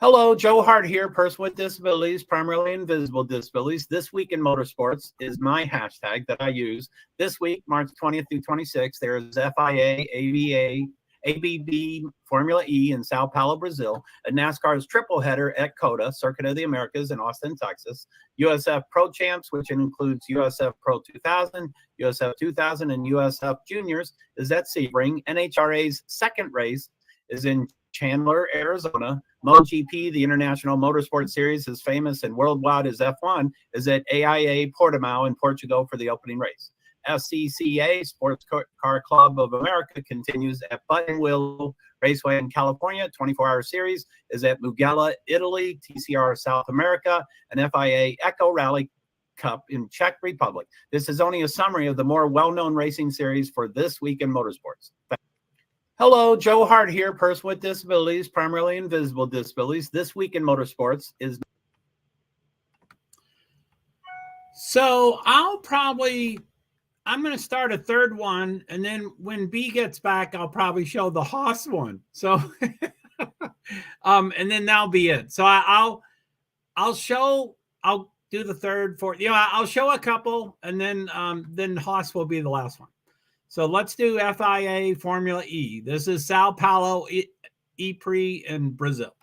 Speaker 1: Hello, Joe Hart here, person with disabilities, primarily invisible disabilities. This week in motorsports is my hashtag that I use. This week, March 20th through 26th, there is FIA, ABB, Formula E in Sao Paulo, Brazil, a NASCAR's triple header at COTA, Circuit of the Americas in Austin, Texas, USF Pro Champs, which includes USF Pro 2000, USF 2000, and USF Juniors, is at Sebring. NHRA's second race is in Chandler, Arizona. MotoGP, the International Motorsport Series, is famous and worldwide as F1, is at AIA Portimao in Portugal for the opening race. SCCA, Sports Car Club of America, continues at Buttonwillow Raceway in California. 24-hour series is at Mugello, Italy. TCR South America, and FIA Echo Rally Cup in Czech Republic. This is only a summary of the more well-known racing series for this week in motorsports. Hello, Joe Hart here, person with disabilities, primarily invisible disabilities. This week in motorsports is. So I'm going to start a 3rd one, and then when B gets back, I'll probably show the Haas one. So, and then that'll be it. So I'll do the 3rd, 4th. I'll show a couple, and then Haas will be the last one. So let's do FIA Formula E. This is Sao Paulo, Ypres in Brazil.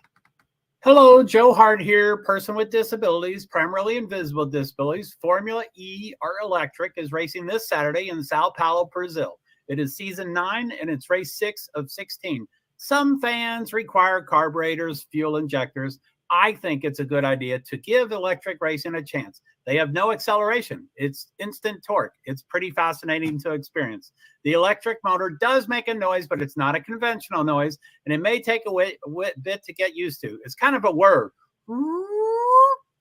Speaker 1: Hello, Joe Hart here, person with disabilities, primarily invisible disabilities. Formula E or electric is racing this Saturday in Sao Paulo, Brazil. It is season 9 and it's race 6 of 16. Some fans require carburetors, fuel injectors. I think it's a good idea to give electric racing a chance. They have no acceleration. It's instant torque. It's pretty fascinating to experience. The electric motor does make a noise, but it's not a conventional noise, and it may take a bit to get used to. It's kind of a whir,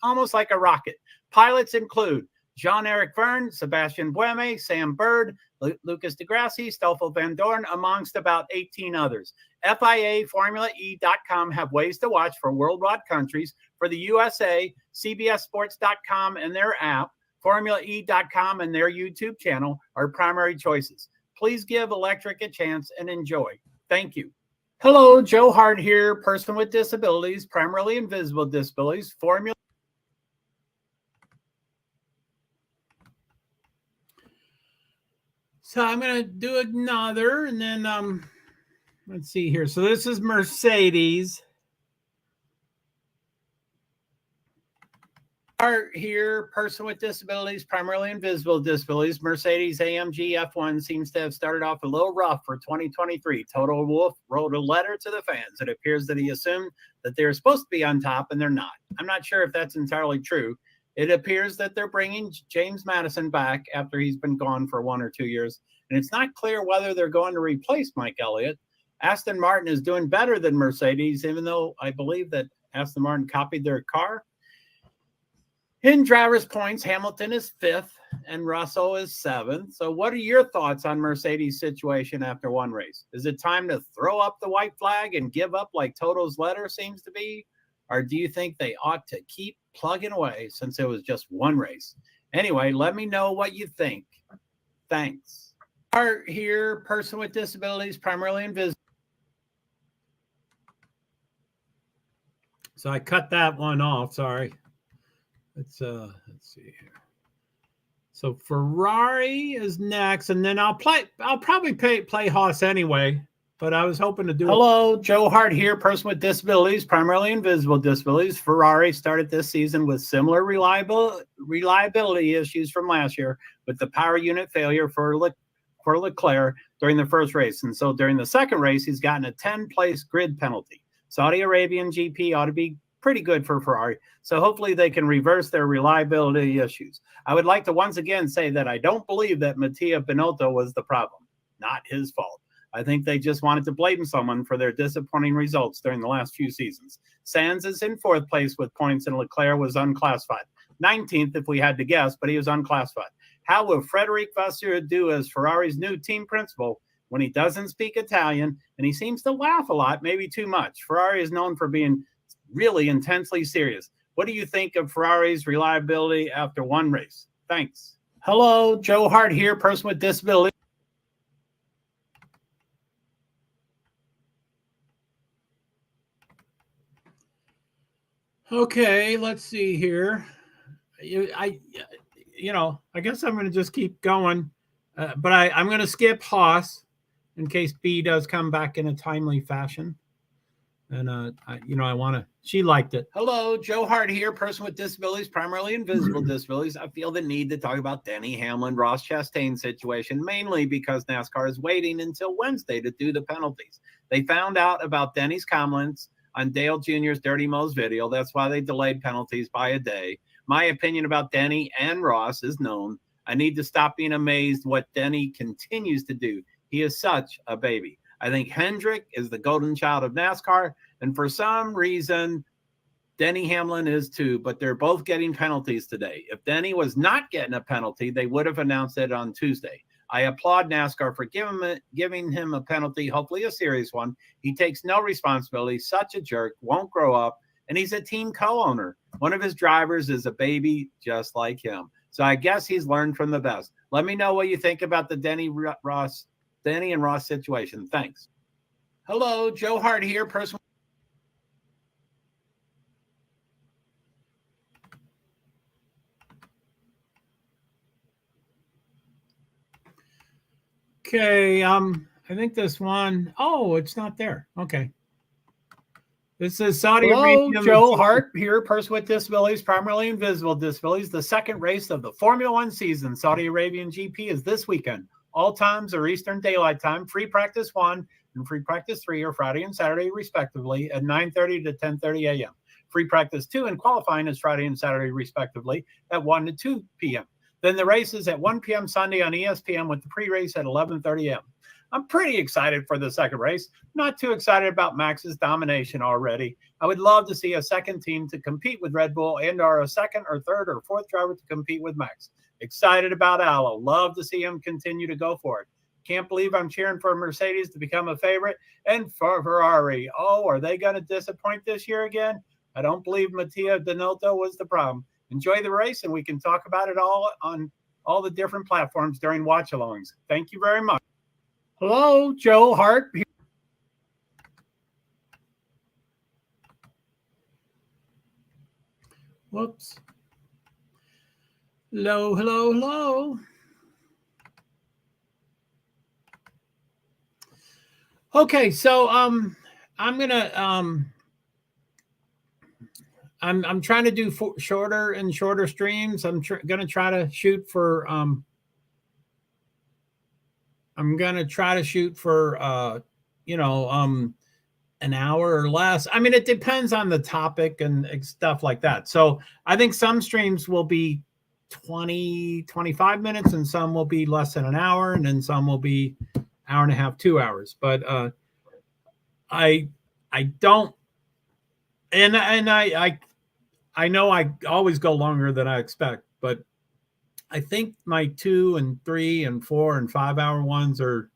Speaker 1: almost like a rocket. Pilots include Jean-Eric Verne, Sebastian Buemi, Sam Bird, Lucas deGrassi, Stoffel Van Dorn, amongst about 18 others. FIA FormulaE.com have ways to watch for worldwide countries. For the USA, CBSSports.com and their app, FormulaE.com and their YouTube channel are primary choices. Please give electric a chance and enjoy. Thank you. Hello, Joe Hart here, person with disabilities, primarily invisible disabilities. Formula. So I'm going to do another, and then let's see here. So this is Mercedes. Art here, person with disabilities, primarily invisible disabilities. Mercedes AMG F1 seems to have started off a little rough for 2023. Total Wolff wrote a letter to the fans. It appears that he assumed that they're supposed to be on top and they're not. I'm not sure if that's entirely true. It appears that they're bringing James Madison back after he's been gone for 1 or 2 years. And it's not clear whether they're going to replace Mike Elliott. Aston Martin is doing better than Mercedes, even though I believe that Aston Martin copied their car. In drivers' points, Hamilton is 5th. and Russell is 7th. So what are your thoughts on Mercedes' situation after one race? Is it time to throw up the white flag and give up like Toto's letter seems to be? Or do you think they ought to keep plugging away since it was just one race? Anyway, let me know what you think. Thanks. Art here, person with disabilities, primarily invisible. So I cut that one off. Sorry. Let's see here. So Ferrari is next, and then I'll probably play Haas anyway. But I was hoping to do. Hello, Joe Hart here, person with disabilities, primarily invisible disabilities. Ferrari started this season with similar reliability issues from last year with the power unit failure for Leclerc during the first race. And so during the second race, he's gotten a 10-place grid penalty. Saudi Arabian GP ought to be pretty good for Ferrari. So hopefully they can reverse their reliability issues. I would like to once again say that I don't believe that Mattia Binotto was the problem. Not his fault. I think they just wanted to blame someone for their disappointing results during the last few seasons. Sanz is in 4th place with points, and Leclerc was unclassified. 19th if we had to guess, but he was unclassified. How will Frederic Vasseur do as Ferrari's new team principal when he doesn't speak Italian and he seems to laugh a lot, maybe too much? Ferrari is known for being really intensely serious. What do you think of Ferrari's reliability after one race? Thanks. Hello, Joe Hart here, person with disability. Okay, let's see here. I guess I'm going to just keep going, but I'm going to skip Haas in case B does come back in a timely fashion. And, I want to, she liked it. Hello, Joe Hart here, person with disabilities, primarily invisible disabilities. I feel the need to talk about Denny Hamlin, Ross Chastain situation, mainly because NASCAR is waiting until Wednesday to do the penalties. They found out about Denny's comments on Dale Jr.'s Dirty Mo's video. That's why they delayed penalties by a day. My opinion about Denny and Ross is known. I need to stop being amazed what Denny continues to do. He is such a baby. I think Hendrick is the golden child of NASCAR, and for some reason, Denny Hamlin is too, but they're both getting penalties today. If Denny was not getting a penalty, they would have announced it on Tuesday. I applaud NASCAR for giving him a penalty, hopefully a serious one. He takes no responsibility, such a jerk, won't grow up, and he's a team co-owner. One of his drivers is a baby just like him. So I guess he's learned from the best. Let me know what you think about the Denny and Ross situation. Thanks. Hello, Joe Hart here, person. Okay, I think this one, it's not there. Okay. This is Saudi Arabia. Joe Hart here, person with disabilities, primarily invisible disabilities. The second race of the Formula One season, Saudi Arabian GP, is this weekend. All times are Eastern Daylight Time. Free practice 1 and free practice 3 are Friday and Saturday, respectively, at 9:30 to 10:30 a.m. Free practice 2 and qualifying is Friday and Saturday, respectively, at 1 to 2 p.m. Then the race is at 1 p.m. Sunday on ESPN with the pre-race at 11:30 a.m. I'm pretty excited for the second race. Not too excited about Max's domination already. I would love to see a second team to compete with Red Bull and/or a second or third or fourth driver to compete with Max. Excited about Allo. Love to see him continue to go for it. Can't believe I'm cheering for Mercedes to become a favorite and for Ferrari. Oh, are they going to disappoint this year again? I don't believe Mattia Binotto was the problem. Enjoy the race, and we can talk about it all on all the different platforms during watch-alongs. Thank you very much. Hello, Joe Hart. Whoops. Hello. Okay, so I'm gonna I'm trying to do shorter and shorter streams. I'm gonna try to shoot for an hour or less. I mean, it depends on the topic and stuff like that. So I think some streams will be 20-25 minutes, and some will be less than an hour, and then some will be hour and a half, 2 hours. But I don't, and I know I always go longer than I expect, but I think my 2 and 3 and 4 and 5 hour ones are,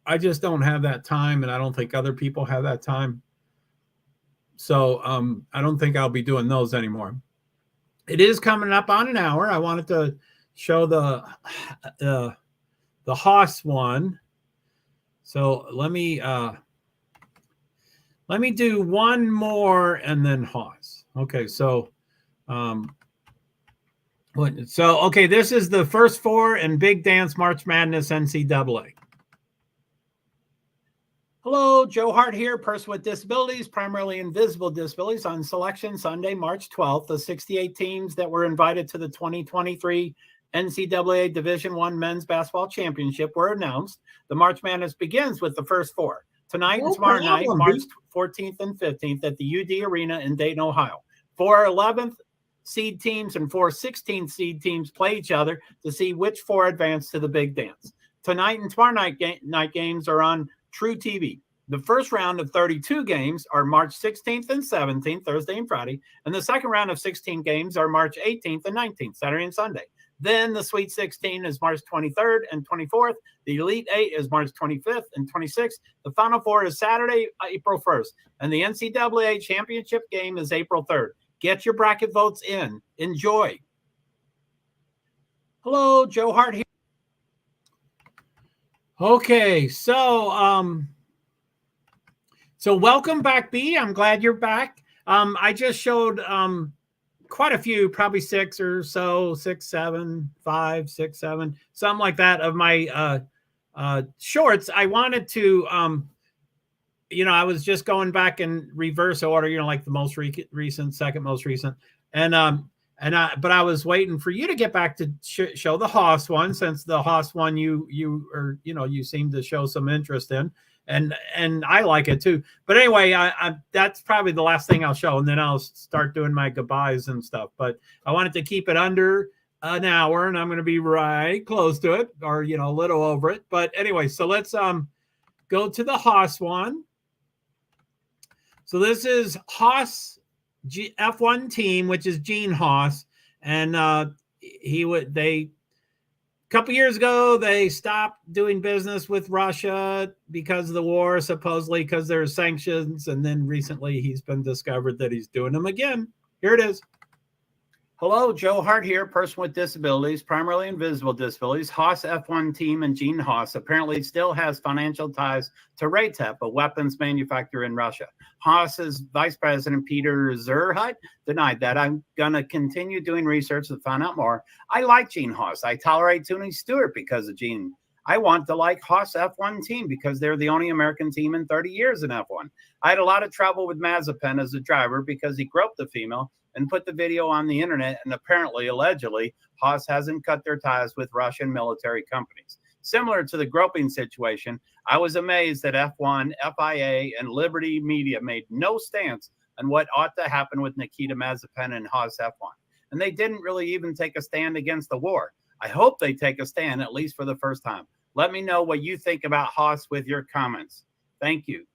Speaker 1: I just don't have that time, and I don't think other people have that time. So I don't think I'll be doing those anymore. It is coming up on an hour. I wanted to show the Haas one. So let me do one more and then Haas. Okay, so okay, this is the first 4 in Big Dance March Madness NCAA. Hello, Joe Hart here, person with disabilities, primarily invisible disabilities, on Selection Sunday, March 12th. The 68 teams that were invited to the 2023 NCAA Division I Men's Basketball Championship were announced. The March Madness begins with the first 4. Tonight and tomorrow night, March 14th and 15th at the UD Arena in Dayton, Ohio. 4 11th seed teams and 4 16th seed teams play each other to see which 4 advance to the Big Dance. Tonight and tomorrow night games are on True TV. The first round of 32 games are March 16th and 17th, Thursday and Friday, and the second round of 16 games are March 18th and 19th, Saturday and Sunday. Then the Sweet 16 is March 23rd and 24th. The Elite 8 is March 25th and 26th. The Final 4 is Saturday, April 1st, and the NCAA Championship game is April 3rd. Get your bracket votes in. Enjoy. Hello, Joe Hart here. Okay, so welcome back, B. I'm glad you're back. I just showed quite a few, probably 6 or so, 6, 7, 5, 6, 7, something like that of my shorts. I wanted to, I was just going back in reverse order, like the most recent, second most recent, but I was waiting for you to get back to show the Haas one, since the Haas one you seem to show some interest in, and I like it too. But anyway, I that's probably the last thing I'll show, and then I'll start doing my goodbyes and stuff. But I wanted to keep it under an hour, and I'm going to be right close to it, or a little over it. But anyway, so let's go to the Haas one. So this is Haas F1 team, which is Gene Haas, and a couple years ago they stopped doing business with Russia because of the war, supposedly because there's sanctions, and then recently he's been discovered that he's doing them again. Here it is. Hello, Joe Hart here, person with disabilities, primarily invisible disabilities. Haas F1 team and Gene Haas apparently still has financial ties to Raytep, a weapons manufacturer in Russia. Haas's vice president, Peter Zerhut, denied that. I'm going to continue doing research to find out more. I like Gene Haas. I tolerate Tony Stewart because of Gene. I want to like Haas F1 team because they're the only American team in 30 years in F1. I had a lot of trouble with Mazepin as a driver because he groped a female and put the video on the internet, and allegedly, Haas hasn't cut their ties with Russian military companies. Similar to the groping situation, I was amazed that F1, FIA, and Liberty Media made no stance on what ought to happen with Nikita Mazepin and Haas F1. And they didn't really even take a stand against the war. I hope they take a stand, at least for the first time. Let me know what you think about Haas with your comments. Thank you.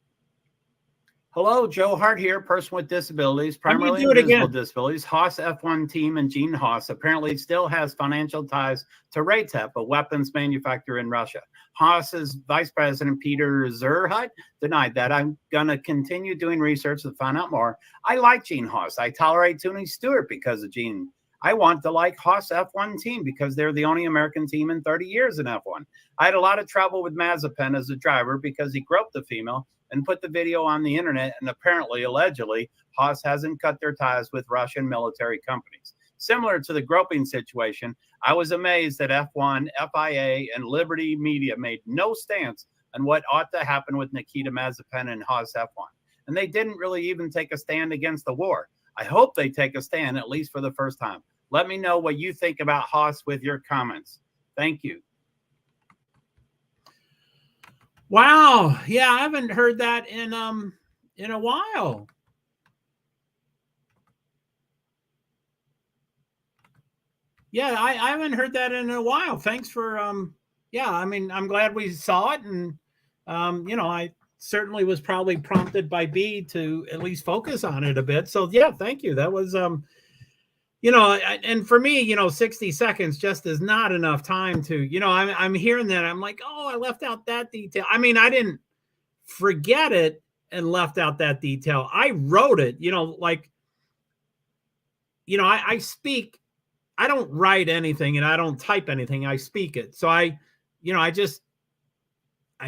Speaker 1: Hello, Joe Hart here, person with disabilities, primarily invisible disabilities. Haas F1 team and Gene Haas apparently still has financial ties to Raytep, a weapons manufacturer in Russia. Haas's vice president, Peter Zerhut, denied that. I'm going to continue doing research to find out more. I like Gene Haas. I tolerate Tony Stewart because of Gene. I want to like Haas F1 team because they're the only American team in 30 years in F1. I had a lot of trouble with Mazepin as a driver because he groped a female and put the video on the internet, and allegedly, Haas hasn't cut their ties with Russian military companies. Similar to the groping situation, I was amazed that F1, FIA, and Liberty Media made no stance on what ought to happen with Nikita Mazepin and Haas F1. And they didn't really even take a stand against the war. I hope they take a stand, at least for the first time. Let me know what you think about Haas with your comments. Thank you. Wow. Yeah, I haven't heard that in a while. Yeah, I haven't heard that in a while. Thanks for I'm glad we saw it, and I certainly was probably prompted by B to at least focus on it a bit. So yeah, thank you. That was and for me, 60 seconds just is not enough time to, I'm hearing that. I'm like, oh, I left out that detail. I mean, I didn't forget it and left out that detail. I wrote it, like, I speak, I don't write anything and I don't type anything. I speak it. So I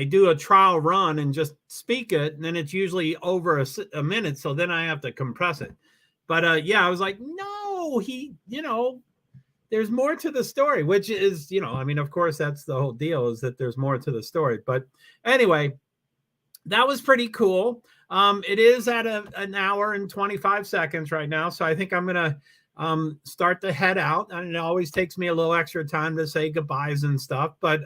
Speaker 1: do a trial run and just speak it. And then it's usually over a minute. So then I have to compress it. But yeah, I was like, no, there's more to the story, which is, I mean, of course, that's the whole deal, is that there's more to the story. But anyway, that was pretty cool. It is at an hour and 25 seconds right now. So I think I'm going to start to head out. And it always takes me a little extra time to say goodbyes and stuff. But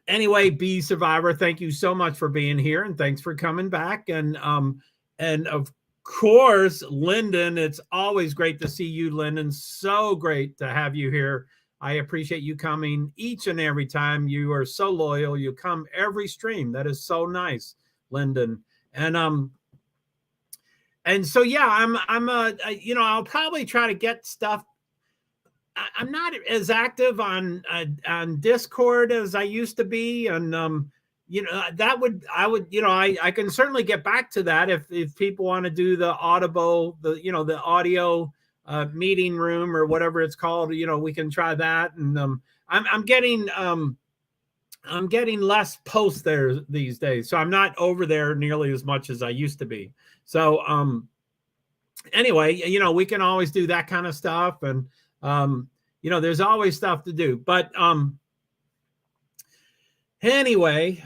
Speaker 1: anyway, Bee Survivor, thank you so much for being here. And thanks for coming back. And of course, Lyndon, it's always great to see you, Lyndon. So great to have you here. I appreciate you coming each and every time. You are so loyal. You come every stream. That is so nice, Lyndon. And so yeah, I'll probably try to get stuff. I'm not as active on Discord as I used to be, and I can certainly get back to that if people want to do the Audible, the audio meeting room or whatever it's called. We can try that. And I'm getting less posts there these days, so I'm not over there nearly as much as I used to be. So anyway, we can always do that kind of stuff, and there's always stuff to do. But anyway,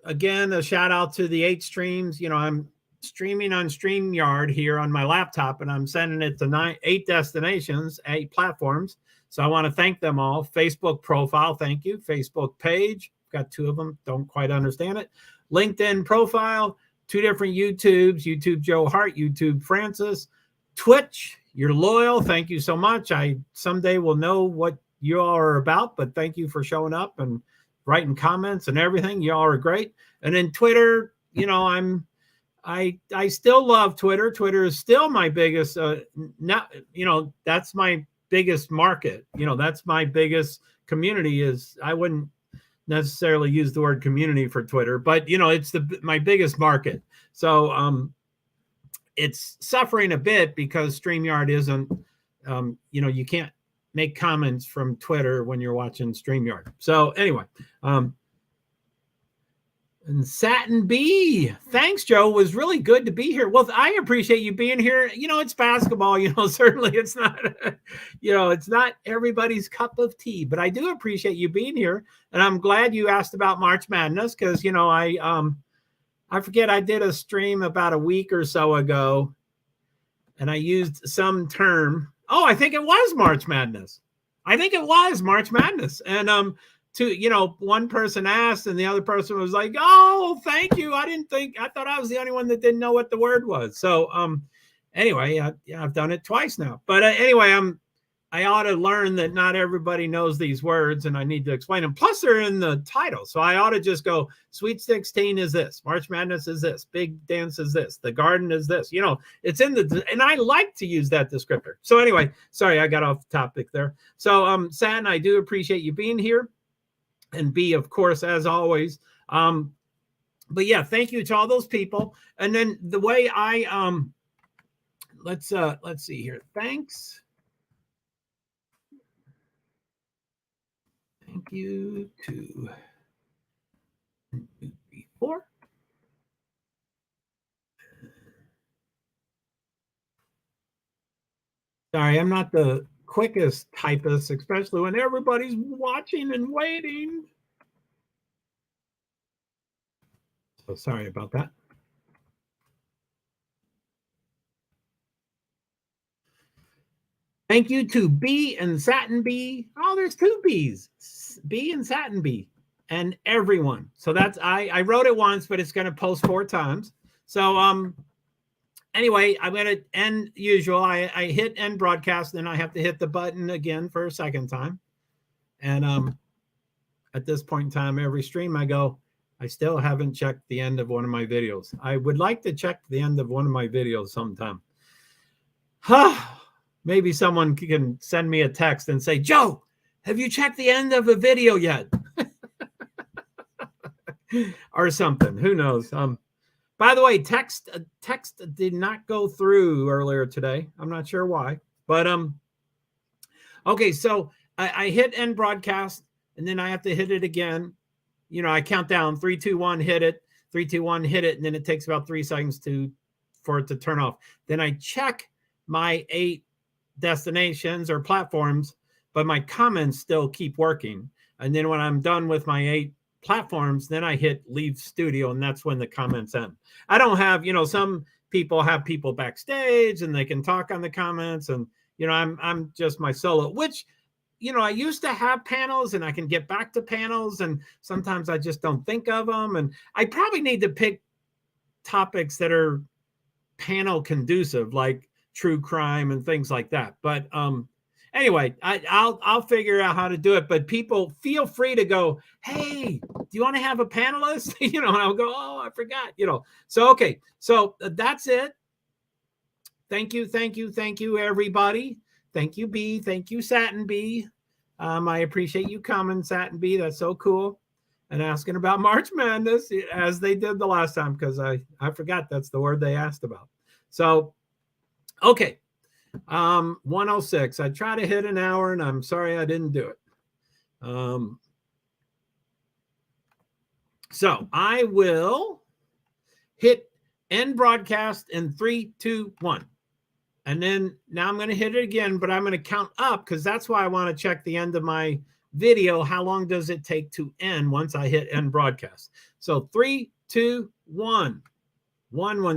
Speaker 1: again, a shout out to the 8 streams. I'm streaming on StreamYard here on my laptop, and I'm sending it to 8 destinations, 8 platforms. So I want to thank them all. Facebook profile, thank you. Facebook page, got 2 of them, don't quite understand it. LinkedIn profile, 2 different YouTubes, YouTube Joe Hart, YouTube Francis. Twitch, you're loyal, thank you so much. I someday will know what you all are about, but thank you for showing up and writing comments and everything. You all are great. And then Twitter, I still love Twitter. Twitter is still my biggest, that's my biggest market. That's my biggest community. Is I wouldn't necessarily use the word community for Twitter, but it's my biggest market. So it's suffering a bit because StreamYard isn't, you can't make comments from Twitter when you're watching StreamYard. So anyway, and Satin B, thanks, Joe. It was really good to be here. Well, I appreciate you being here. It's basketball. Certainly it's not, it's not everybody's cup of tea, but I do appreciate you being here. And I'm glad you asked about March Madness because, I forget, I did a stream about a week or so ago, and I used some term. Oh, I think it was March Madness. And one person asked and the other person was like, oh, thank you. I thought I was the only one that didn't know what the word was. So anyway, I've done it twice now. But anyway, I ought to learn that not everybody knows these words and I need to explain them. Plus they're in the title. So I ought to just go, Sweet 16 is this, March Madness is this, Big Dance is this, The Garden is this, it's in and I like to use that descriptor. So anyway, sorry, I got off topic there. So Satin, I do appreciate you being here. And B, of course, as always. But yeah, thank you to all those people. And then the way I let's see here. Thanks. Thank you to 1, 2, 3, 4. Sorry, I'm not the quickest typist, especially when everybody's watching and waiting. So sorry about that. Thank you to B and Satin B. Oh, there's 2 B's, B and Satin B, and everyone. So that's, I wrote it once, but it's going to post 4 times. So anyway, I'm going to end usual. I hit end broadcast, then I have to hit the button again for a second time. And at this point in time, every stream I go, I still haven't checked the end of one of my videos. I would like to check the end of one of my videos sometime. Maybe someone can send me a text and say, Joe, have you checked the end of a video yet? Or something. Who knows? By the way, text did not go through earlier today. I'm not sure why, but okay. So I hit end broadcast, and then I have to hit it again. You know, I count down 3, 2, 1, hit it, 3, 2, 1, hit it, and then it takes about 3 seconds for it to turn off. Then I check my 8 destinations or platforms, but my comments still keep working. And then when I'm done with my 8 platforms, then I hit leave studio, and that's when the comments end. I don't have, you know, some people have people backstage and they can talk on the comments, and you know, I'm just my solo, which, you know, I used to have panels and I can get back to panels, and sometimes I just don't think of them. And I probably need to pick topics that are panel conducive, like true crime and things like that. But anyway, I'll figure out how to do it. But people feel free to go, hey, do you want to have a panelist? You know, and I'll go, oh, I forgot, you know. So, okay. So that's it. Thank you, everybody. Thank you, B. Thank you, Satin B. I appreciate you coming, Satin B. That's so cool. And asking about March Madness, as they did the last time, because I forgot that's the word they asked about. So, okay. 106. I try to hit an hour, and I'm sorry I didn't do it. So I will hit end broadcast in 3, 2, 1. And then now I'm going to hit it again, but I'm going to count up, because that's why I want to check the end of my video. How long does it take to end once I hit end broadcast? So 3, 2, 1. 1, 1.